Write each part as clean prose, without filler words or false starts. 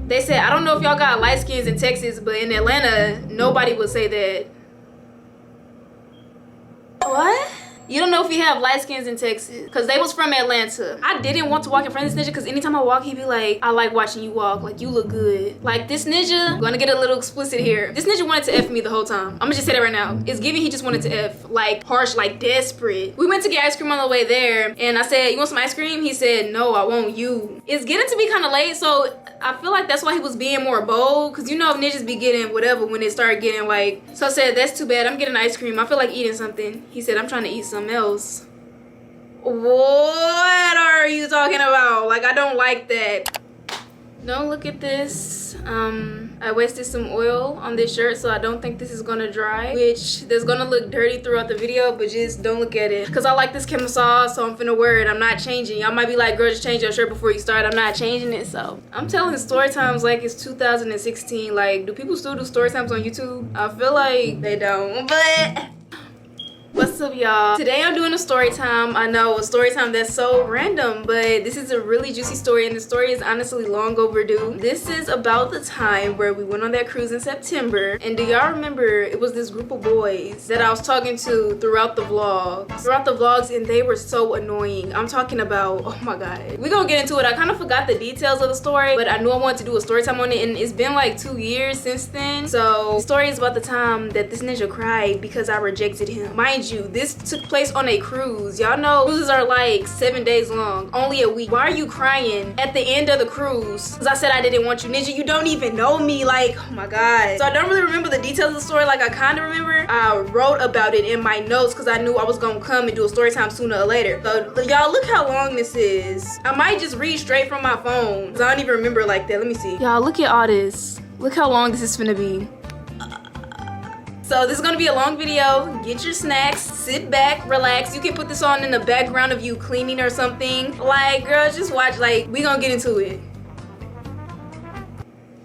They said, I don't know if y'all got light skins in Texas, but in Atlanta, nobody would say that. What? You don't know if you have light skins in Texas, because they was from Atlanta. I didn't want to walk in front of this ninja because anytime I walk, he'd be like, I like watching you walk, like you look good. Like this ninja, gonna get a little explicit here. This ninja wanted to F me the whole time. I'm gonna just say that right now. It's giving he just wanted to F, like harsh, like desperate. We went to get ice cream on the way there and I said, you want some ice cream? He said, no, I want you. It's getting to be kind of late, so I feel like that's why he was being more bold, because you know ninjas be getting whatever when they start getting like, so I said, that's too bad, I'm getting ice cream. I feel like eating something. He said, I'm trying to eat something else. What are you talking about? Like, I don't like that. Don't look at this. I wasted some oil on this shirt, so I don't think this is gonna dry, which that's gonna look dirty throughout the video, but just don't look at it. Because I like this camisole, so I'm finna wear it. I'm not changing. Y'all might be like, girl, just change your shirt before you start. I'm not changing it, so. I'm telling story times like it's 2016. Like, do people still do story times on YouTube? I feel like they don't, but what's up, y'all? Today I'm doing a story time. I know, a story time that's so random, but this is a really juicy story, and the story is honestly long overdue. This is about the time where we went on that cruise in September, and do y'all remember it was this group of boys that I was talking to throughout the vlogs, and they were so annoying. I'm talking about, oh my god. We're gonna get into it. I kind of forgot the details of the story, but I knew I wanted to do a story time on it, and it's been like 2 years since then. So the story is about the time that this ninja cried because I rejected him. Mind you, this took place on a cruise. Y'all know cruises are like 7 days long, only a week. Why are you crying at the end of the cruise? Because I said I didn't want you. Ninja, you don't even know me. Like, oh my god. So I don't really remember the details of the story. Like, I kind of remember I wrote about it in my notes because I knew I was gonna come and do a story time sooner or later. So y'all, look how long this is. I might just read straight from my phone because I don't even remember like that. Let me see. Y'all, look at all this. Look how long this is finna be. So this is gonna be a long video. Get your snacks, sit back, relax. You can put this on in the background of you cleaning or something. Like, girl, just watch. Like, we gonna get into it.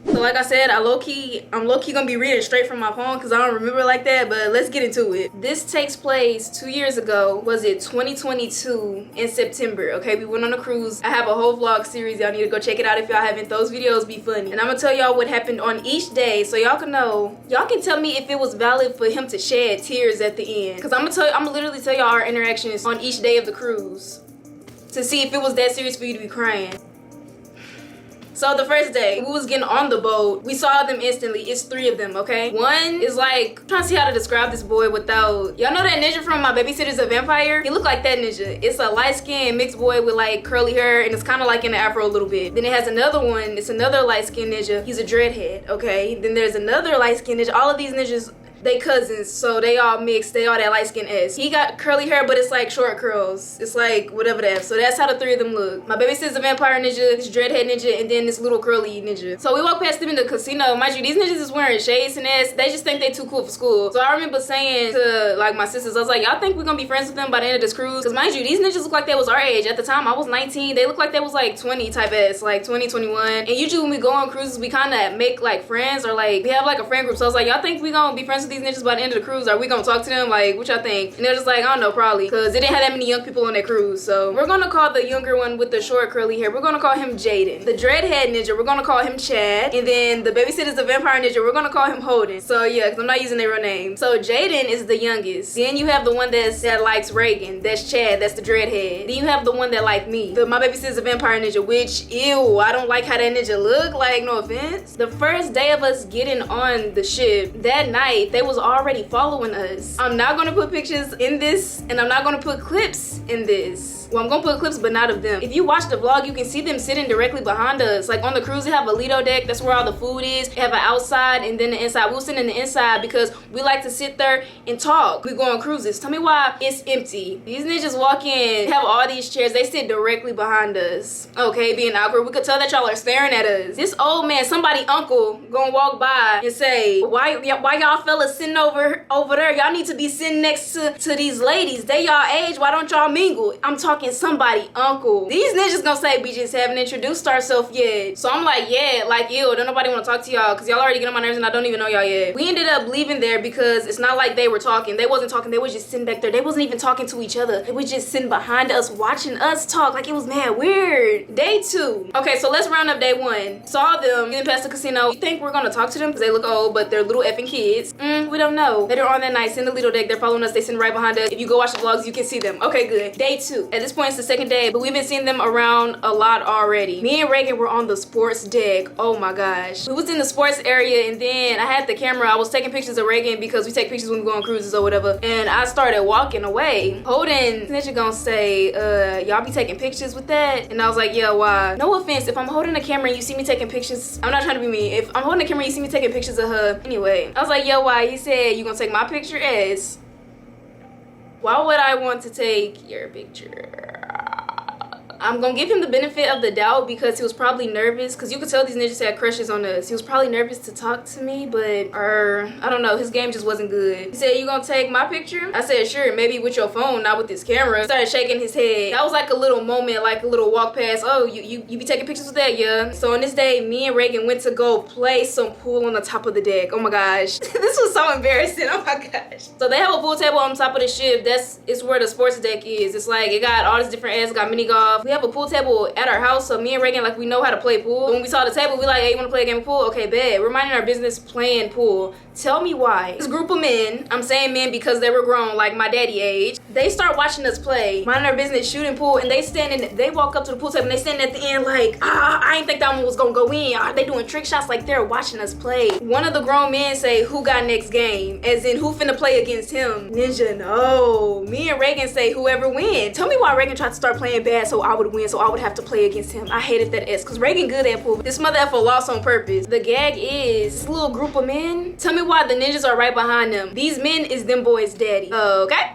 So like I said, I'm low-key gonna be reading straight from my phone because I don't remember like that, but let's get into it. This takes place 2 years ago. Was it 2022 in September? Okay, we went on a cruise. I have a whole vlog series. Y'all need to go check it out if y'all haven't. Those videos be funny. And I'm gonna tell y'all what happened on each day so y'all can know. Y'all can tell me if it was valid for him to shed tears at the end. Because I'm gonna literally tell y'all our interactions on each day of the cruise to see if it was that serious for you to be crying. So the first day, we was getting on the boat. We saw them instantly. It's 3 of them, okay? One is like, I'm trying to see how to describe this boy without, y'all know that ninja from My Babysitter's a Vampire? He looked like that ninja. It's a light-skinned mixed boy with like curly hair, and it's kind of like in the afro a little bit. Then it has another one. It's another light-skinned ninja. He's a dreadhead, okay? Then there's another light-skinned ninja. All of these ninjas, they cousins, so they all mixed. They all that light skin ass. He got curly hair, but it's like short curls. It's like whatever that. So that's how the 3 of them look. My Babysitter's a Vampire ninja, this dreadhead ninja, and then this little curly ninja. So we walked past them in the casino. Mind you, these ninjas is wearing shades and ass. They just think they too cool for school. So I remember saying to like my sisters, I was like, y'all think we're gonna be friends with them by the end of this cruise? Because mind you, these ninjas look like they was our age. At the time, I was 19. They look like they was like 20 type ass, like 20, 21. And usually when we go on cruises, we kind of make like friends or like we have like a friend group. So I was like, y'all think we gonna be friends with these ninjas by the end of the cruise? Are we gonna talk to them? Like, what y'all think? And they're just like, I don't know, probably, because they didn't have that many young people on that cruise. So we're gonna call the younger one with the short curly hair, we're gonna call him Jaden. The dreadhead ninja, we're gonna call him Chad. And then the Babysitter's the Vampire ninja, we're gonna call him Holden. So yeah, because I'm not using their real name. So Jaden is the youngest. Then you have the one that likes Reagan. That's Chad. That's the dreadhead. Then you have the one that like me. My Babysitter's a Vampire ninja, which, ew, I don't like how that ninja look. Like, no offense. The first day of us getting on the ship, that night, they was already following us. I'm not gonna put pictures in this, and I'm not gonna put clips in this. Well, I'm gonna put clips, but not of them. If you watch the vlog, you can see them sitting directly behind us. Like on the cruise, they have a Lido deck. That's where all the food is. They have an outside and then the inside. We'll sit in the inside because we like to sit there and talk. We go on cruises. Tell me why it's empty. These ninjas walk in, have all these chairs. They sit directly behind us. Okay, being awkward. We could tell that y'all are staring at us. This old man, somebody uncle, gonna walk by and say, why y'all fellas sitting over there? Y'all need to be sitting next to these ladies. They y'all age. Why don't y'all mingle? I'm talking talking somebody uncle. These ninjas gonna say we just haven't introduced ourselves yet. So I'm like, yeah, like, ew, don't nobody want to talk to y'all because y'all already get on my nerves and I don't even know y'all yet. We ended up leaving there because it's not like they were talking. They wasn't talking. They was just sitting back there. They wasn't even talking to each other. They was just sitting behind us watching us talk. Like, it was mad weird. Day 2. Okay, so let's round up day 1. Saw them getting past the casino. You think we're gonna talk to them because they look old, but they're little effing kids? We don't know. Later on that night, send the little deck. They're following us. They sitting right behind us. If you go watch the vlogs, you can see them. Okay, good. Day 2. At this point, it's the second day, but we've been seeing them around a lot already. Me and Reagan were on the sports deck. Oh my gosh. We was in the sports area, and then I had the camera. I was taking pictures of Reagan because we take pictures when we go on cruises or whatever. And I started walking away. Holding, Snitcher gonna say, y'all be taking pictures with that? And I was like, yeah, why? No offense, if I'm holding a camera and you see me taking pictures, I'm not trying to be mean. If I'm holding a camera and you see me taking pictures of her, anyway. I was like, yeah, why? He said, you gonna take my picture as? Why would I want to take your picture? I'm gonna give him the benefit of the doubt because he was probably nervous, because you could tell these ninjas had crushes on us. He was probably nervous to talk to me, but I don't know, his game just wasn't good. He said, you gonna take my picture? I said, sure, maybe with your phone, not with this camera. He started shaking his head. That was like a little moment, like a little walk past. Oh, you be taking pictures with that? Yeah. So on this day, me and Reagan went to go play some pool on the top of the deck. Oh my gosh. This was so embarrassing. Oh my gosh. So they have a pool table on top of the ship. It's where the sports deck is. It's like, it got all these different ads, got mini golf. We have a pool table at our house, so me and Reagan, like, we know how to play pool. But when we saw the table, we like, hey, you want to play a game of pool? Okay, bet. We're minding our business playing pool. Tell me why. This group of men, I'm saying men because they were grown, like my daddy age, they start watching us play, minding our business, shooting pool, and they walk up to the pool table and they stand at the end like, I ain't think that one was gonna go in. They doing trick shots like they're watching us play. One of the grown men say, who got next game? As in, who finna play against him? Ninja, no. Me and Reagan say, whoever win. Tell me why Reagan tried to start playing bad so I would win, so I would have to play against him. I hated that S, because Reagan good at pool. This mother effer lost on purpose. The gag is, this little group of men, tell me why the ninjas are right behind them. These men is them boys' daddy. Okay?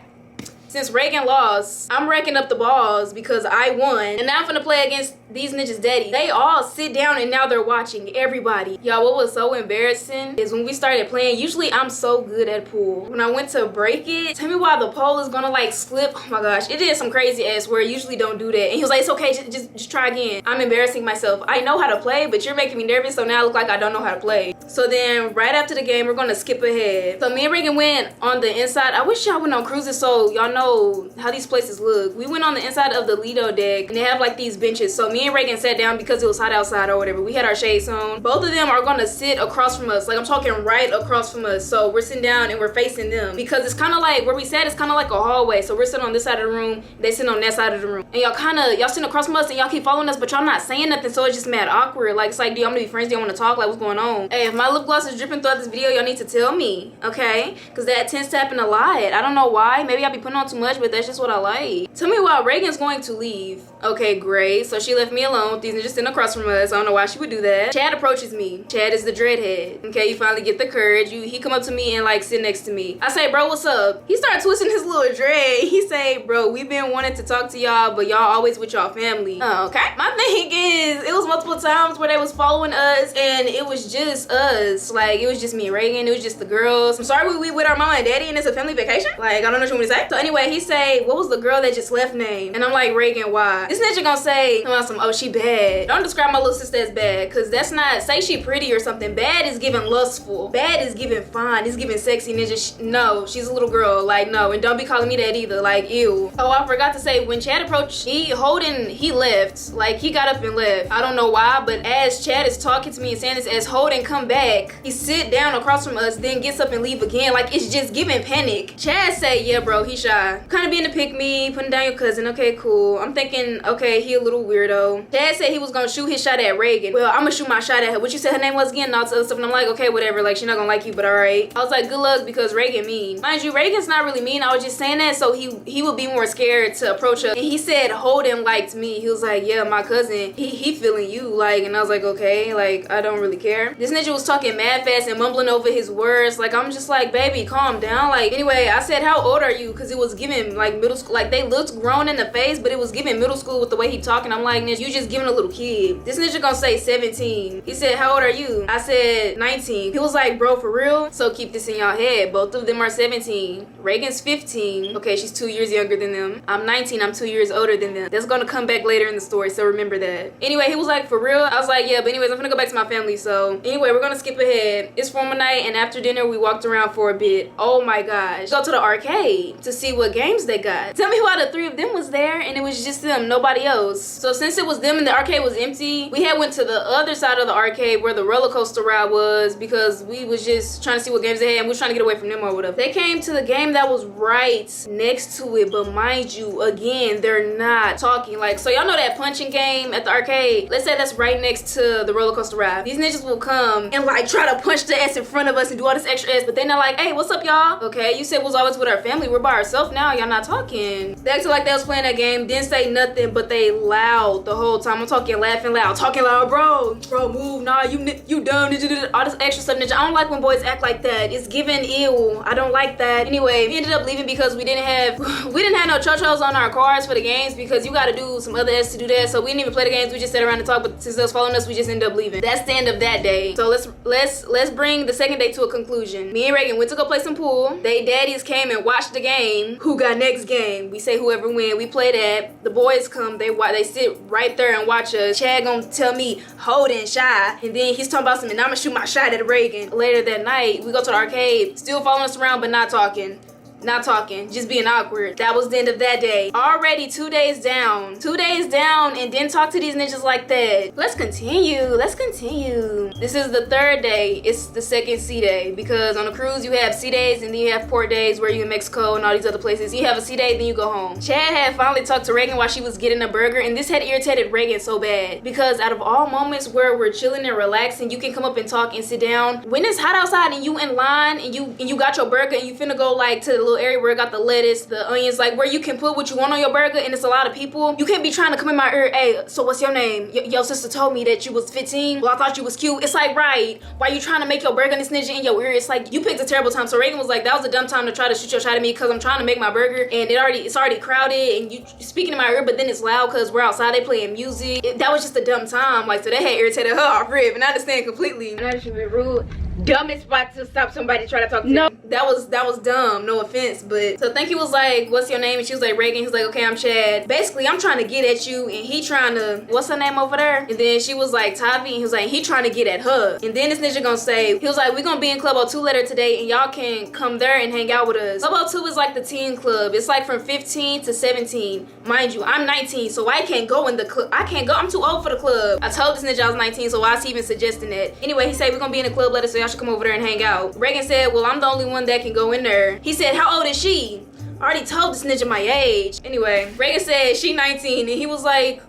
Since Reagan lost, I'm racking up the balls because I won. And now I'm finna play against these ninjas' daddy. They all sit down and now they're watching, everybody. Y'all, what was so embarrassing is when we started playing, usually I'm so good at pool. When I went to break it, tell me why the pole is gonna like slip. Oh my gosh, it did some crazy ass where I usually don't do that. And he was like, it's okay, just try again. I'm embarrassing myself. I know how to play, but you're making me nervous, so now I look like I don't know how to play. So then right after the game, we're gonna skip ahead. So me and Reagan went on the inside. I wish y'all went on cruises so y'all know how these places look. We went on the inside of the Lido deck and they have like these benches. So me and Reagan sat down because it was hot outside or whatever. We had our shades on. Both of them are gonna sit across from us. Like, I'm talking right across from us. So we're sitting down and we're facing them because it's kind of like where we sat, it's kind of like a hallway. So we're sitting on this side of the room, they sitting on that side of the room. And y'all sitting across from us and y'all keep following us, but y'all not saying nothing, so it's just mad awkward. Like, it's like, do y'all want to be friends? Do y'all want to talk? Like, what's going on? Hey, if my lip gloss is dripping throughout this video, y'all need to tell me, okay? Because that tends to happen a lot. I don't know why. Maybe I be putting on too much, but that's just what I like. Tell me why Reagan's going to leave. Okay, great. So she left me alone with these ninjas sitting across from us. I don't know why she would do that. Chad approaches me. Chad is the dreadhead. Okay, you finally get the courage. He come up to me and like sit next to me. I say, bro, what's up? He started twisting his little dread. He say, bro, we've been wanting to talk to y'all, but y'all always with y'all family. Oh, okay. My thing is, it was multiple times where they was following us and it was just us. Like, it was just me and Reagan. It was just the girls. I'm sorry we with our mama and daddy and it's a family vacation. Like, I don't know what you want me to say. So anyway, he say, what was the girl that just left name? And I'm like, Reagan, why? This ninja gonna say, oh, she bad. Don't describe my little sister as bad, because that's not, say she pretty or something. Bad is giving lustful. Bad is giving fine. It's giving sexy. Ninja, no, she's a little girl. Like, no, and don't be calling me that either. Like, ew. Oh, I forgot to say, when Chad approached, he left. Like, he got up and left. I don't know why, but as Chad is talking to me and saying this, as Holden come back, he sit down across from us, then gets up and leave again. Like, it's just giving panic. Chad say, yeah, bro, he shy. Kind of being to pick me, putting down your cousin. Okay, cool. I'm thinking, okay, he a little weirdo. Chad said he was gonna shoot his shot at Reagan. Well, I'm gonna shoot my shot at her. What you said her name was again? And all this other stuff. And I'm like, okay, whatever. Like, she not gonna like you, but all right. I was like, good luck, because Reagan mean. Mind you, Reagan's not really mean. I was just saying that so he would be more scared to approach her. And he said Holden liked me. He was like, yeah, my cousin, he feeling you. Like, and I was like, okay, like, I don't really care. This ninja was talking mad fast and mumbling over his words. Like, I'm just like, baby, calm down. Like, anyway, I said, how old are you? Because it was giving like middle school. Like, they looked grown in the face, but it was giving middle school with the way he talking. I'm like, ninja, you just giving a little kid. This ninja gonna say 17. He said, how old are you? I said 19. He was like, bro, for real? So keep this in y'all head. Both of them are 17. Reagan's 15. Okay, she's 2 years younger than them. I'm 19. I'm 2 years older than them. That's gonna come back later in the story, so remember that. Anyway, he was like, for real? I was like, yeah, but anyways, I'm gonna go back to my family. So anyway, we're gonna skip ahead. It's formal night, and after dinner, we walked around for a bit. Oh my gosh. Go to the arcade to see what games they got. Tell me why the three of them was there and it was just them, nobody else. So since it was them and the arcade was empty, we had went to the other side of the arcade where the roller coaster ride was, because we was just trying to see what games they had and we was trying to get away from them or whatever. They came to the game that was right next to it, but mind you, again, they're not talking. Like, so y'all know that punching game at the arcade? Let's say that's right next to the roller coaster ride. These ninjas will come and like try to punch the ass in front of us and do all this extra ass, but then they're like, hey, what's up, y'all? Okay, you said we was always with our family. We're by ourselves now. Y'all not talking. They acted like they was playing that game, didn't say nothing, but they loud the whole time. I'm talking laughing loud, talking loud, bro, move, nah, you dumb, all this extra stuff, ninja. I don't like when boys act like that. It's giving ill. I don't like that. Anyway, we ended up leaving because we didn't have no chochos on our cars for the games, because you gotta do some other S to do that. So we didn't even play the games. We just sat around and talked, but since they was following us, we just ended up leaving. That's the end of that day. So let's bring the second day to a conclusion. Me and Reagan went to go play some pool. They daddies came and watched the game. Who got next game? We say whoever win. We play that. The boys come. They sit right there and watch us. Chad gonna tell me holding shy, and then he's talking about something. I'm gonna shoot my shot at Reagan. Later that night, we go to the arcade. Still following us around, but not talking. Just being awkward. That was the end of that day. Already 2 days down, and didn't talk to these ninjas like that. Let's continue. This is the third day. It's the second C day, because on a cruise you have C days and then you have port days where you in Mexico and all these other places. You have a C day, then you go home. Chad had finally talked to Reagan while she was getting a burger, and this had irritated Reagan so bad, because out of all moments where we're chilling and relaxing, you can come up and talk and sit down. When it's hot outside and you in line and you got your burger and you finna go like to the little area where it got the lettuce, the onions, like where you can put what you want on your burger, and it's a lot of people, you can't be trying to come in my ear, hey, so what's your name? Your sister told me that you was 15. Well, I thought you was cute. It's like, right, why you trying to make your burger and this ninja in your ear? It's like, you picked a terrible time. So Reagan was like, that was a dumb time to try to shoot your shot at me, because I'm trying to make my burger and it's already crowded and you speaking in my ear, but then it's loud because we're outside, they playing music. That was just a dumb time. Like, so that had irritated her off rip, and I understand completely. And I should be rude. Dumbest spot to stop somebody trying to talk to you. No, that was dumb, no offense. But so Thank you was like, what's your name? And she was like, Reagan. He's like, okay, I'm Chad. Basically, I'm trying to get at you, and he trying to, what's her name over there? And then she was like, Tavi, and he was like, he trying to get at her. And then this ninja gonna say, he was like, we gonna be in Club 02 later today, and y'all can come there and hang out with us. Club 02 is like the teen club. It's like from 15 to 17. Mind you, I'm 19, so I can't go in the club. I can't go, I'm too old for the club. I told this ninja I was 19, so why is he even suggesting that? Anyway, he said, we're gonna be in the club later, so y'all should come over there and hang out. Reagan said, well, I'm the only one that can go in there. He said, how old is she? I already told this ninja my age. Anyway, Reagan said she 19, and he was like,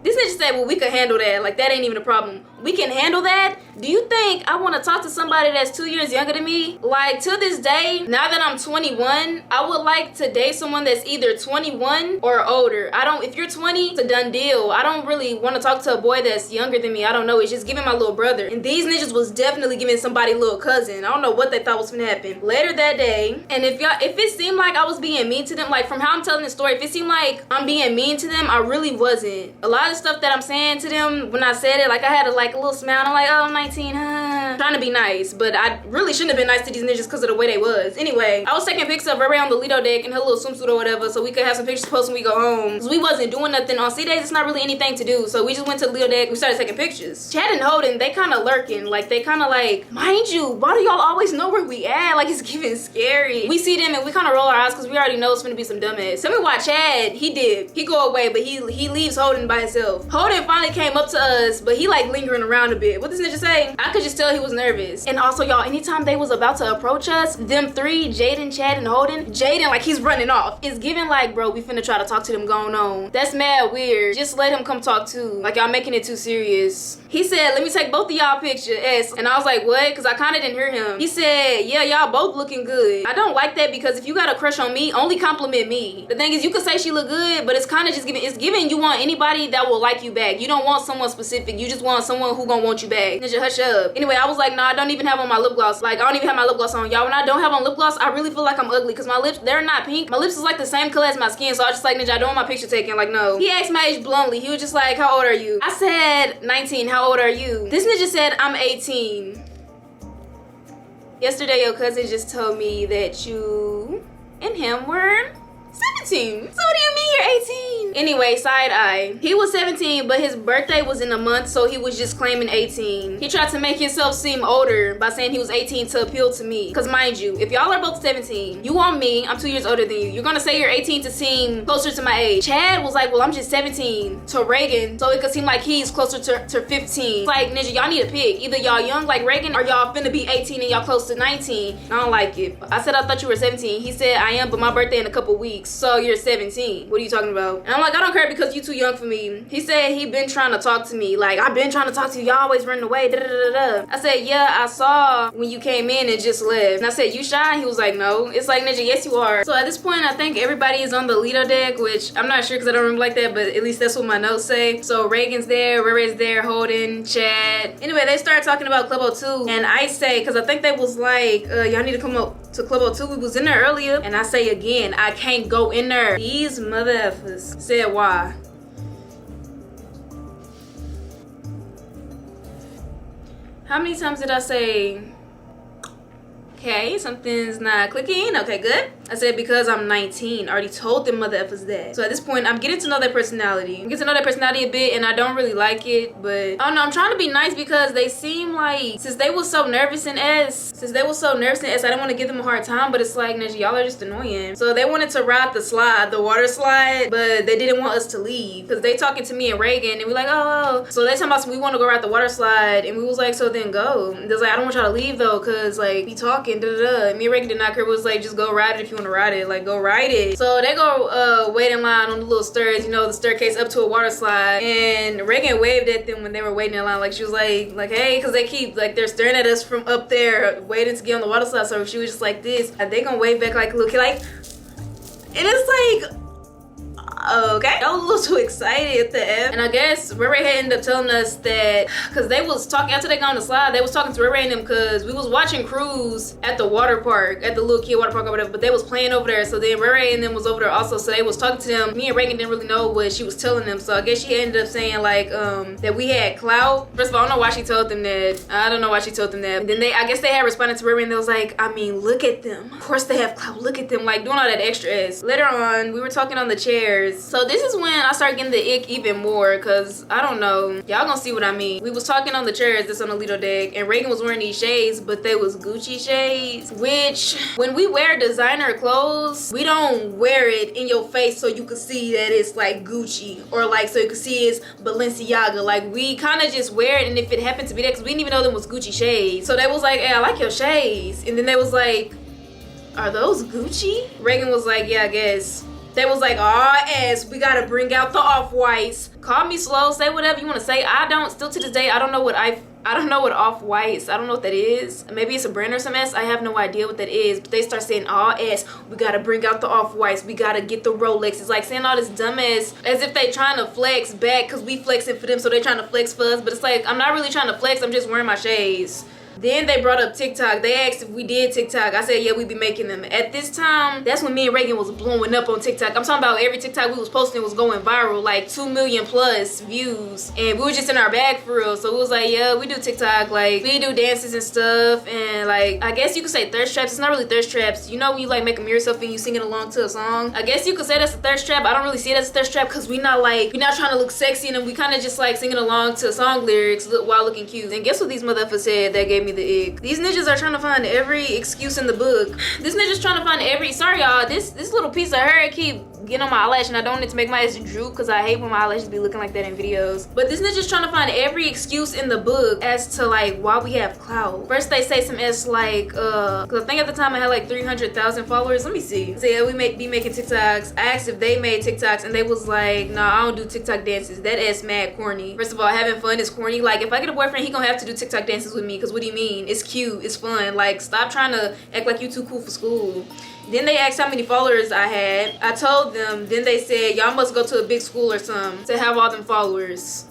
this ninja said, well, we could handle that. Like, that ain't even a problem. We can handle that? Do you think I want to talk to somebody that's 2 years younger than me? Like, to this day, now that I'm 21, I would like to date someone that's either 21 or older. If you're 20, it's a done deal. I don't really want to talk to a boy that's younger than me. I don't know. It's just giving my little brother. And these ninjas was definitely giving somebody little cousin. I don't know what they thought was gonna happen. Later that day, and if it seemed like I was being mean to them, like from how I'm telling the story, if it seemed like I'm being mean to them, I really wasn't. A lot of stuff that I'm saying to them, when I said it, like I had a little smile. I'm like, oh, I'm 19, huh? Trying to be nice, but I really shouldn't have been nice to these ninjas because of the way they was. Anyway, I was taking pics of her on the Lido deck in her little swimsuit or whatever, so we could have some pictures to post when we go home. Because we wasn't doing nothing on C days. It's not really anything to do, so we just went to the Lido deck. We started taking pictures. Chad and Holden, they kind of lurking, like they kind of like, mind you, why do y'all always know where we at? Like, it's giving scary. We see them and we kind of roll our eyes because we already know it's gonna be some dumbass. Tell me why Chad, he go away, but he leaves Holden by himself. Holden finally came up to us, but he like lingering around a bit. What this ninja say? I could just tell he was nervous. And also, y'all, anytime they was about to approach us, them three, Jaden, Chad, and Holden, Jaden, like, he's running off. It's giving like, bro, we finna try to talk to them going on. That's mad weird. Just let him come talk too. Like, y'all making it too serious. He said, let me take both of y'all pictures. And I was like, what? Because I kind of didn't hear him. He said, yeah, y'all both looking good. I don't like that, because if you got a crush on me, only compliment me. The thing is, you could say she look good, but it's kind of just giving, you want anybody that will like you back. You don't want someone specific. You just want someone who gonna want you back. Ninja, hush up. Anyway, I was like, nah, I don't even have on my lip gloss. Like, I don't even have my lip gloss on. Y'all, when I don't have on lip gloss, I really feel like I'm ugly because my lips, they're not pink. My lips is like the same color as my skin. So I was just like, Ninja, I don't want my picture taken. Like, no. He asked my age bluntly. He was just like, how old are you? I said 19. How old are you? This Ninja said, I'm 18. Yesterday, your cousin just told me that you and him were 17. So what do you mean you're 18? Anyway, side eye. He was 17, but his birthday was in a month, so he was just claiming 18. He tried to make himself seem older by saying he was 18 to appeal to me. Because mind you, if y'all are both 17, you want me, I'm 2 years older than you. You're gonna say you're 18 to seem closer to my age. Chad was like, well, I'm just 17 to Reagan, so it could seem like he's closer to 15. It's like, Ninja, y'all need to pick. Either y'all young like Reagan or y'all finna be 18 and y'all close to 19. I don't like it. I said I thought you were 17. He said I am, but my birthday in a couple weeks. So you're 17. What are you talking about? And I'm like, I don't care because you too young for me. He said he been trying to talk to me. Like, I've been trying to talk to you. Y'all always running away. Da, da, da, da. I said, yeah, I saw when you came in and just left. And I said, you shy? He was like, no. It's like, Ninja, yes, you are. So at this point, I think everybody is on the Lido deck, which I'm not sure because I don't remember like that, but at least that's what my notes say. So Reagan's there, Ray's there, Holden, Chad. Anyway, they started talking about Club 02. And I say, because I think they was like, y'all need to come up to Club 02. We was in there earlier. And I say again, I can't go in there. These mother effers said why. How many times did I say, okay, something's not clicking? Okay, good. I said because I'm 19. I already told them mother effers that. So at this point, I'm getting to know their personality. I'm getting to know their personality a bit, and I don't really like it, but I don't know. I'm trying to be nice because they seem like, since they was so nervous and I didn't want to give them a hard time, but it's like, Ninja, y'all are just annoying. So they wanted to ride the slide, the water slide, but they didn't want us to leave because they talking to me and Reagan, and we're like, oh. So they talking about we want to go ride the water slide, and we was like, so then go. And they was like, I don't want y'all to leave though, cause like we talking, da da da. And me and Reagan did not care. It was like, just go ride it if you want to ride it. Like, go ride it. So they go wait in line on the little stairs, you know, the staircase up to a water slide. And Reagan waved at them when they were waiting in line. Like, she was like, hey, because they keep, like, they're staring at us from up there waiting to get on the water slide. So she was just like this. And they gonna wave back like a little kid, like, and it's like, okay. I was a little too excited at the F. And I guess Ray had ended up telling us that, because they was talking, after they got on the slide, they was talking to Ray and them because we was watching Cruise at the water park, at the little kid water park or whatever, but they was playing over there. So then Ray and them was over there also, so they was talking to them. Me and Reagan didn't really know what she was telling them, so I guess she ended up saying like, that we had clout. First of all, I don't know why she told them that. I don't know why she told them that. And then I guess they had responded to Ray and they was like, I mean, look at them. Of course they have clout. Look at them, like doing all that extra ass. Later on, we were talking on the chairs. So this is when I started getting the ick even more, because I don't know, y'all gonna see what I mean. We was talking on the chairs that's on the Lido deck, and Reagan was wearing these shades, but they was Gucci shades, which when we wear designer clothes, we don't wear it in your face so you can see that it's like Gucci, or like so you can see it's Balenciaga. Like, we kind of just wear it, and if it happened to be that, because we didn't even know them was Gucci shades. So they was like, hey, I like your shades. And then they was like, are those Gucci? Reagan was like, yeah, I guess. They was like, oh ass, we gotta bring out the off-whites. Call me slow, say whatever you want to say. I don't, still to this day, I don't know what off-whites, I don't know what that is. Maybe it's a brand or some ass, I have no idea what that is. But they start saying, oh ass, we gotta bring out the off-whites, we gotta get the Rolexes. Like, saying all this dumb ass as if they trying to flex back, because we flexing for them, so they trying to flex for us. But it's like, I'm not really trying to flex, I'm just wearing my shades. Then they brought up TikTok. They asked if we did TikTok. I said, yeah, we be making them. At this time, that's when me and Reagan was blowing up on TikTok. I'm talking about every TikTok we was posting was going viral, like 2 million plus views. And we were just in our bag for real. So it was like, yeah, we do TikTok. Like, we do dances and stuff. And like, I guess you could say thirst traps. It's not really thirst traps. You know when you like make a mirror selfie and you singing along to a song? I guess you could say that's a thirst trap. I don't really see it as a thirst trap because we're not trying to look sexy, and then we kind of just like singing along to song lyrics while looking cute. And guess what these motherfuckers said that gave me the ick? These ninjas are trying to find every excuse in the book. This ninja's trying to find every, sorry y'all, this little piece of hair keep getting on my eyelash, and I don't need to make my eyes droop because I hate when my eyelashes be looking like that in videos. But this ninja's trying to find every excuse in the book as to like why we have clout. First they say some S like, because I think at the time I had like 300,000 followers. Let me see. So yeah, we be making TikToks. I asked if they made TikToks, and they was like, nah, I don't do TikTok dances. That ass mad corny. First of all, having fun is corny. Like, if I get a boyfriend, he gonna have to do TikTok dances with me, because what do you mean? It's cute, it's fun. Like, stop trying to act like you too cool for school. Then they asked how many followers I had. I told them. Then they said, y'all must go to a big school or something to have all them followers.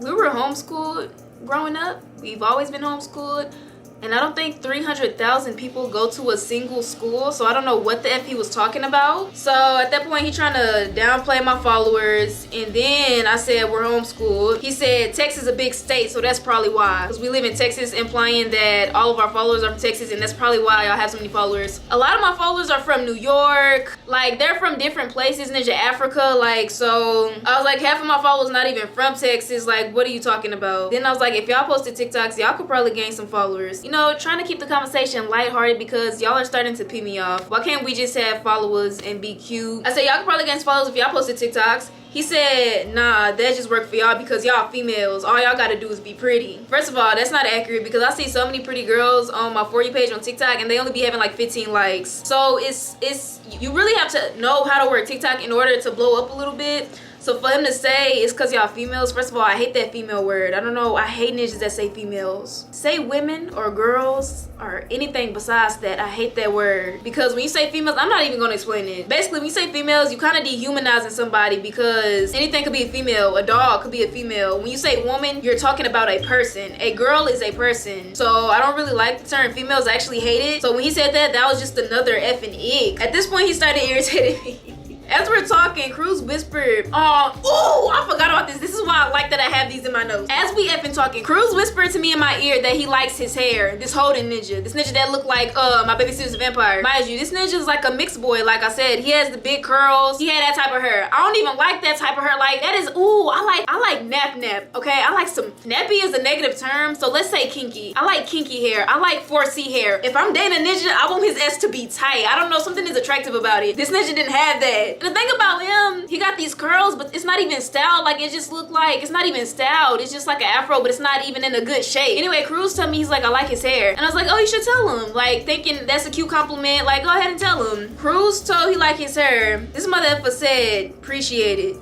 We were homeschooled growing up. We've always been homeschooled. And I don't think 300,000 people go to a single school, so I don't know what the F he was talking about. So at that point, he trying to downplay my followers, and then I said we're homeschooled. He said Texas is a big state, so that's probably why. Because we live in Texas, implying that all of our followers are from Texas, and that's probably why y'all have so many followers. A lot of my followers are from New York. Like, they're from different places, Ninja Africa. Like, so I was like, half of my followers not even from Texas. Like, what are you talking about? Then I was like, if y'all posted TikToks, y'all could probably gain some followers. You know, trying to keep the conversation lighthearted because y'all are starting to pee me off. Why can't we just have followers and be cute? I said y'all could probably gain followers if y'all posted TikToks. He said, nah, that just work for y'all because y'all females. All y'all gotta do is be pretty. First of all, that's not accurate because I see so many pretty girls on my For You page on TikTok and they only be having like 15 likes. So it's you really have to know how to work TikTok in order to blow up a little bit. So for him to say it's because y'all females, first of all, I hate that female word. I don't know, I hate ninjas that say females. Say women or girls or anything besides that. I hate that word. Because when you say females, I'm not even going to explain it. Basically, when you say females, you kind of dehumanizing somebody because anything could be a female. A dog could be a female. When you say woman, you're talking about a person. A girl is a person. So I don't really like the term females. I actually hate it. So when he said that, that was just another effing ick. At this point, he started irritating me. As we're talking, Cruz whispered, oh, I forgot about this. This is why I like that I have these in my notes. As we effing talking, Cruz whispered to me in my ear that he likes his hair. This holding ninja. This ninja that looked like my baby sister's vampire. Mind you, this ninja is like a mixed boy. Like I said, he has the big curls. He had that type of hair. I don't even like that type of hair. Like, that is, ooh, I like nap, okay? I like some, nappy is a negative term, so let's say kinky. I like kinky hair. I like 4C hair. If I'm dating a ninja, I want his ass to be tight. I don't know, something is attractive about it. This ninja didn't have that. The thing about him, he got these curls, but it's not even styled. Like, it just looked like, it's not even styled. It's just like an afro, but it's not even in a good shape. Anyway, Cruz told me, he's like, I like his hair. And I was like, oh, you should tell him. Like, thinking that's a cute compliment. Like, go ahead and tell him. Cruz told he liked his hair. This motherfucker said, appreciate it.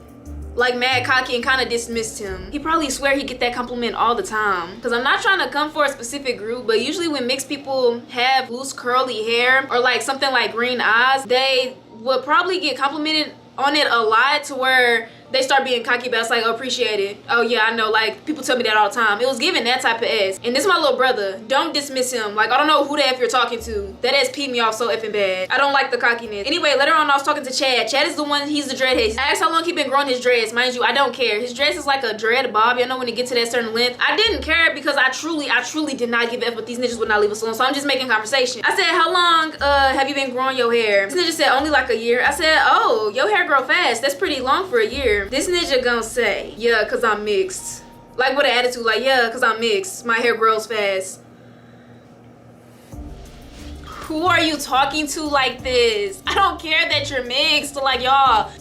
Like, mad cocky and kind of dismissed him. He probably swear he get that compliment all the time. Because I'm not trying to come for a specific group, but usually when mixed people have loose curly hair or like something like green eyes, they would probably get complimented on it a lot to where they start being cocky about it's like, oh, appreciate it. Oh yeah, I know, like people tell me that all the time. It was giving that type of ass. And this is my little brother. Don't dismiss him. Like, I don't know who the F you're talking to. That ass peed me off so effing bad. I don't like the cockiness. Anyway, later on I was talking to Chad. Chad is the one, he's the dreadhead. I asked how long he been growing his dreads. Mind you, I don't care. His dreads is like a dread bob. Y'all know when it gets to that certain length. I didn't care because I truly did not give a F, but these ninjas would not leave us alone. So I'm just making conversation. I said, how long have you been growing your hair? This ninja said only like a year. I said, oh, your hair grow fast. That's pretty long for a year. This ninja gonna say, yeah, cause I'm mixed. Like, with an attitude, like, yeah, cause I'm mixed. My hair grows fast. Who are you talking to like this? I don't care that you're mixed. Like, y'all.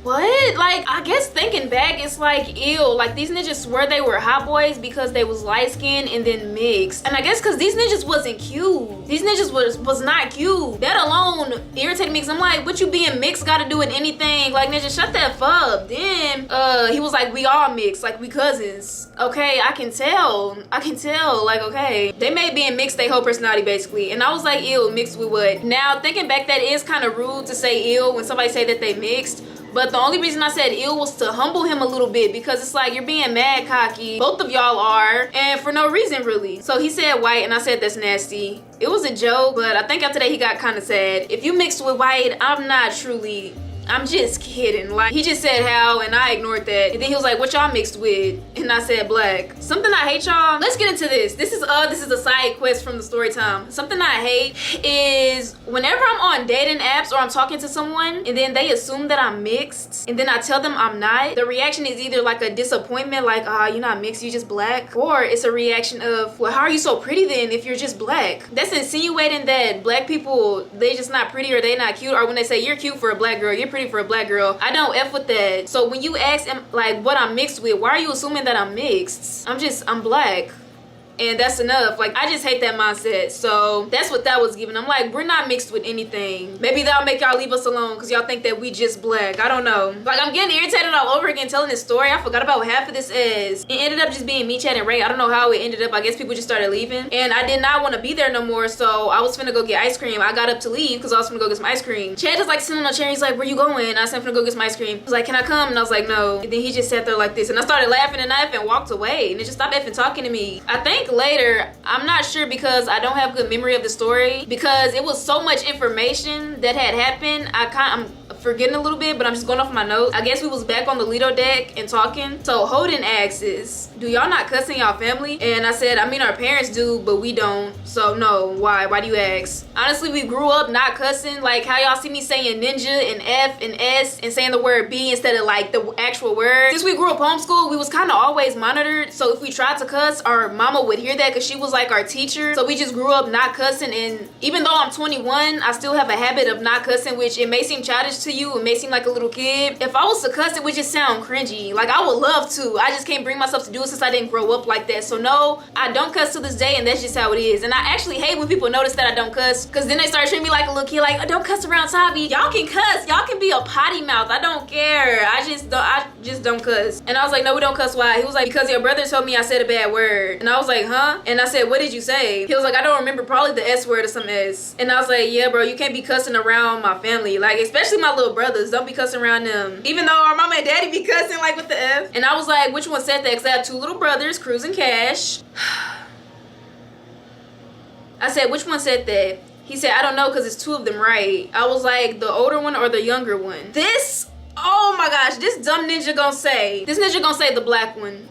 What? Like, I guess thinking back, it's like, ew. Like, these ninjas swear they were hot boys because they was light-skinned and then mixed. And I guess because these ninjas wasn't cute. These ninjas was not cute. That alone irritated me because I'm like, what you being mixed got to do with anything? Like, ninja, shut that up. Then, he was like, we all mixed. Like, we cousins. Okay, I can tell. Like, okay. They made being mixed their whole personality, basically. And I was like, ew, mixed with what? Now, thinking back, that is kind of rude to say ew when somebody say that they mixed. But the only reason I said ill was to humble him a little bit because it's like, you're being mad cocky. Both of y'all are, and for no reason really. So he said white and I said that's nasty. It was a joke, but I think after that he got kind of sad. If you mixed with white, I'm just kidding. Like, he just said how and I ignored that. And then he was like, what y'all mixed with? And I said black. Something I hate, y'all. Let's get into this. This is a side quest from the story time. Something I hate is whenever I'm on dating apps or I'm talking to someone and then they assume that I'm mixed and then I tell them I'm not, the reaction is either like a disappointment, like, you're not mixed, you're just black. Or it's a reaction of, well, how are you so pretty then if you're just black? That's insinuating that black people, they just not pretty or they not cute. Or when they say you're cute for a black girl, you're pretty for a black girl. I don't F with that. So when you ask like what I'm mixed with, why are you assuming that I'm mixed? I'm black. and that's enough. Like, I just hate that mindset. So that's what that was giving. I'm like, we're not mixed with anything. Maybe that'll make y'all leave us alone because y'all think that we just black. I don't know. Like, I'm getting irritated all over again telling this story. I forgot about what half of this is. It ended up just being me, Chad, and Ray. I don't know how it ended up. I guess people just started leaving, and I did not want to be there no more, so I was finna go get ice cream. I got up to leave because I was finna go get some ice cream. Chad just like sitting on a chair. He's like, where you going? I said, I'm finna go get some ice cream. He was like, can I come? And I was like, no. And then he just sat there like this, and I started laughing and walked away, and it just stopped effing talking to me. I think later, I'm not sure because I don't have good memory of the story, because it was so much information that had happened. I'm forgetting a little bit, but I'm just going off my notes. I guess we was back on the Lido deck and talking. So Holden asks, do y'all not cuss in y'all family? And I said, I mean, our parents do, but we don't. So no. Why do you ask? Honestly, we grew up not cussing. Like how y'all see me saying ninja and F and S and saying the word B instead of like the actual word. Since we grew up homeschooled, we was kind of always monitored. So if we tried to cuss, our mama would hear that because she was like our teacher. So we just grew up not cussing, and even though I'm 21, I still have a habit of not cussing, which it may seem childish to you, it may seem like a little kid. If I was to cuss, it would just sound cringy. Like I would love to, I just can't bring myself to do it since I didn't grow up like that. So no, I don't cuss to this day, and that's just how it is. And I actually hate when people notice that I don't cuss, because then they start treating me like a little kid, like, oh, don't cuss around Taavi. Y'all can cuss, y'all can be a potty mouth, I don't care. I just don't cuss. And I was like, no, we don't cuss. Why? He was like, because your brother told me I said a bad word. And I was like, huh? And I said, what did you say? He was like, I don't remember, probably the S word or some S. And I was like, yeah, bro, you can't be cussing around my family, like especially my little brothers. Don't be cussing around them, even though our mama and daddy be cussing like with the F. And I was like, which one said that? Because I have two little brothers, Cruz and Cash. I said, which one said that? He said, I don't know, because it's two of them, right? I was like, the older one or the younger one? This, oh my gosh, this dumb ninja gonna say the black one.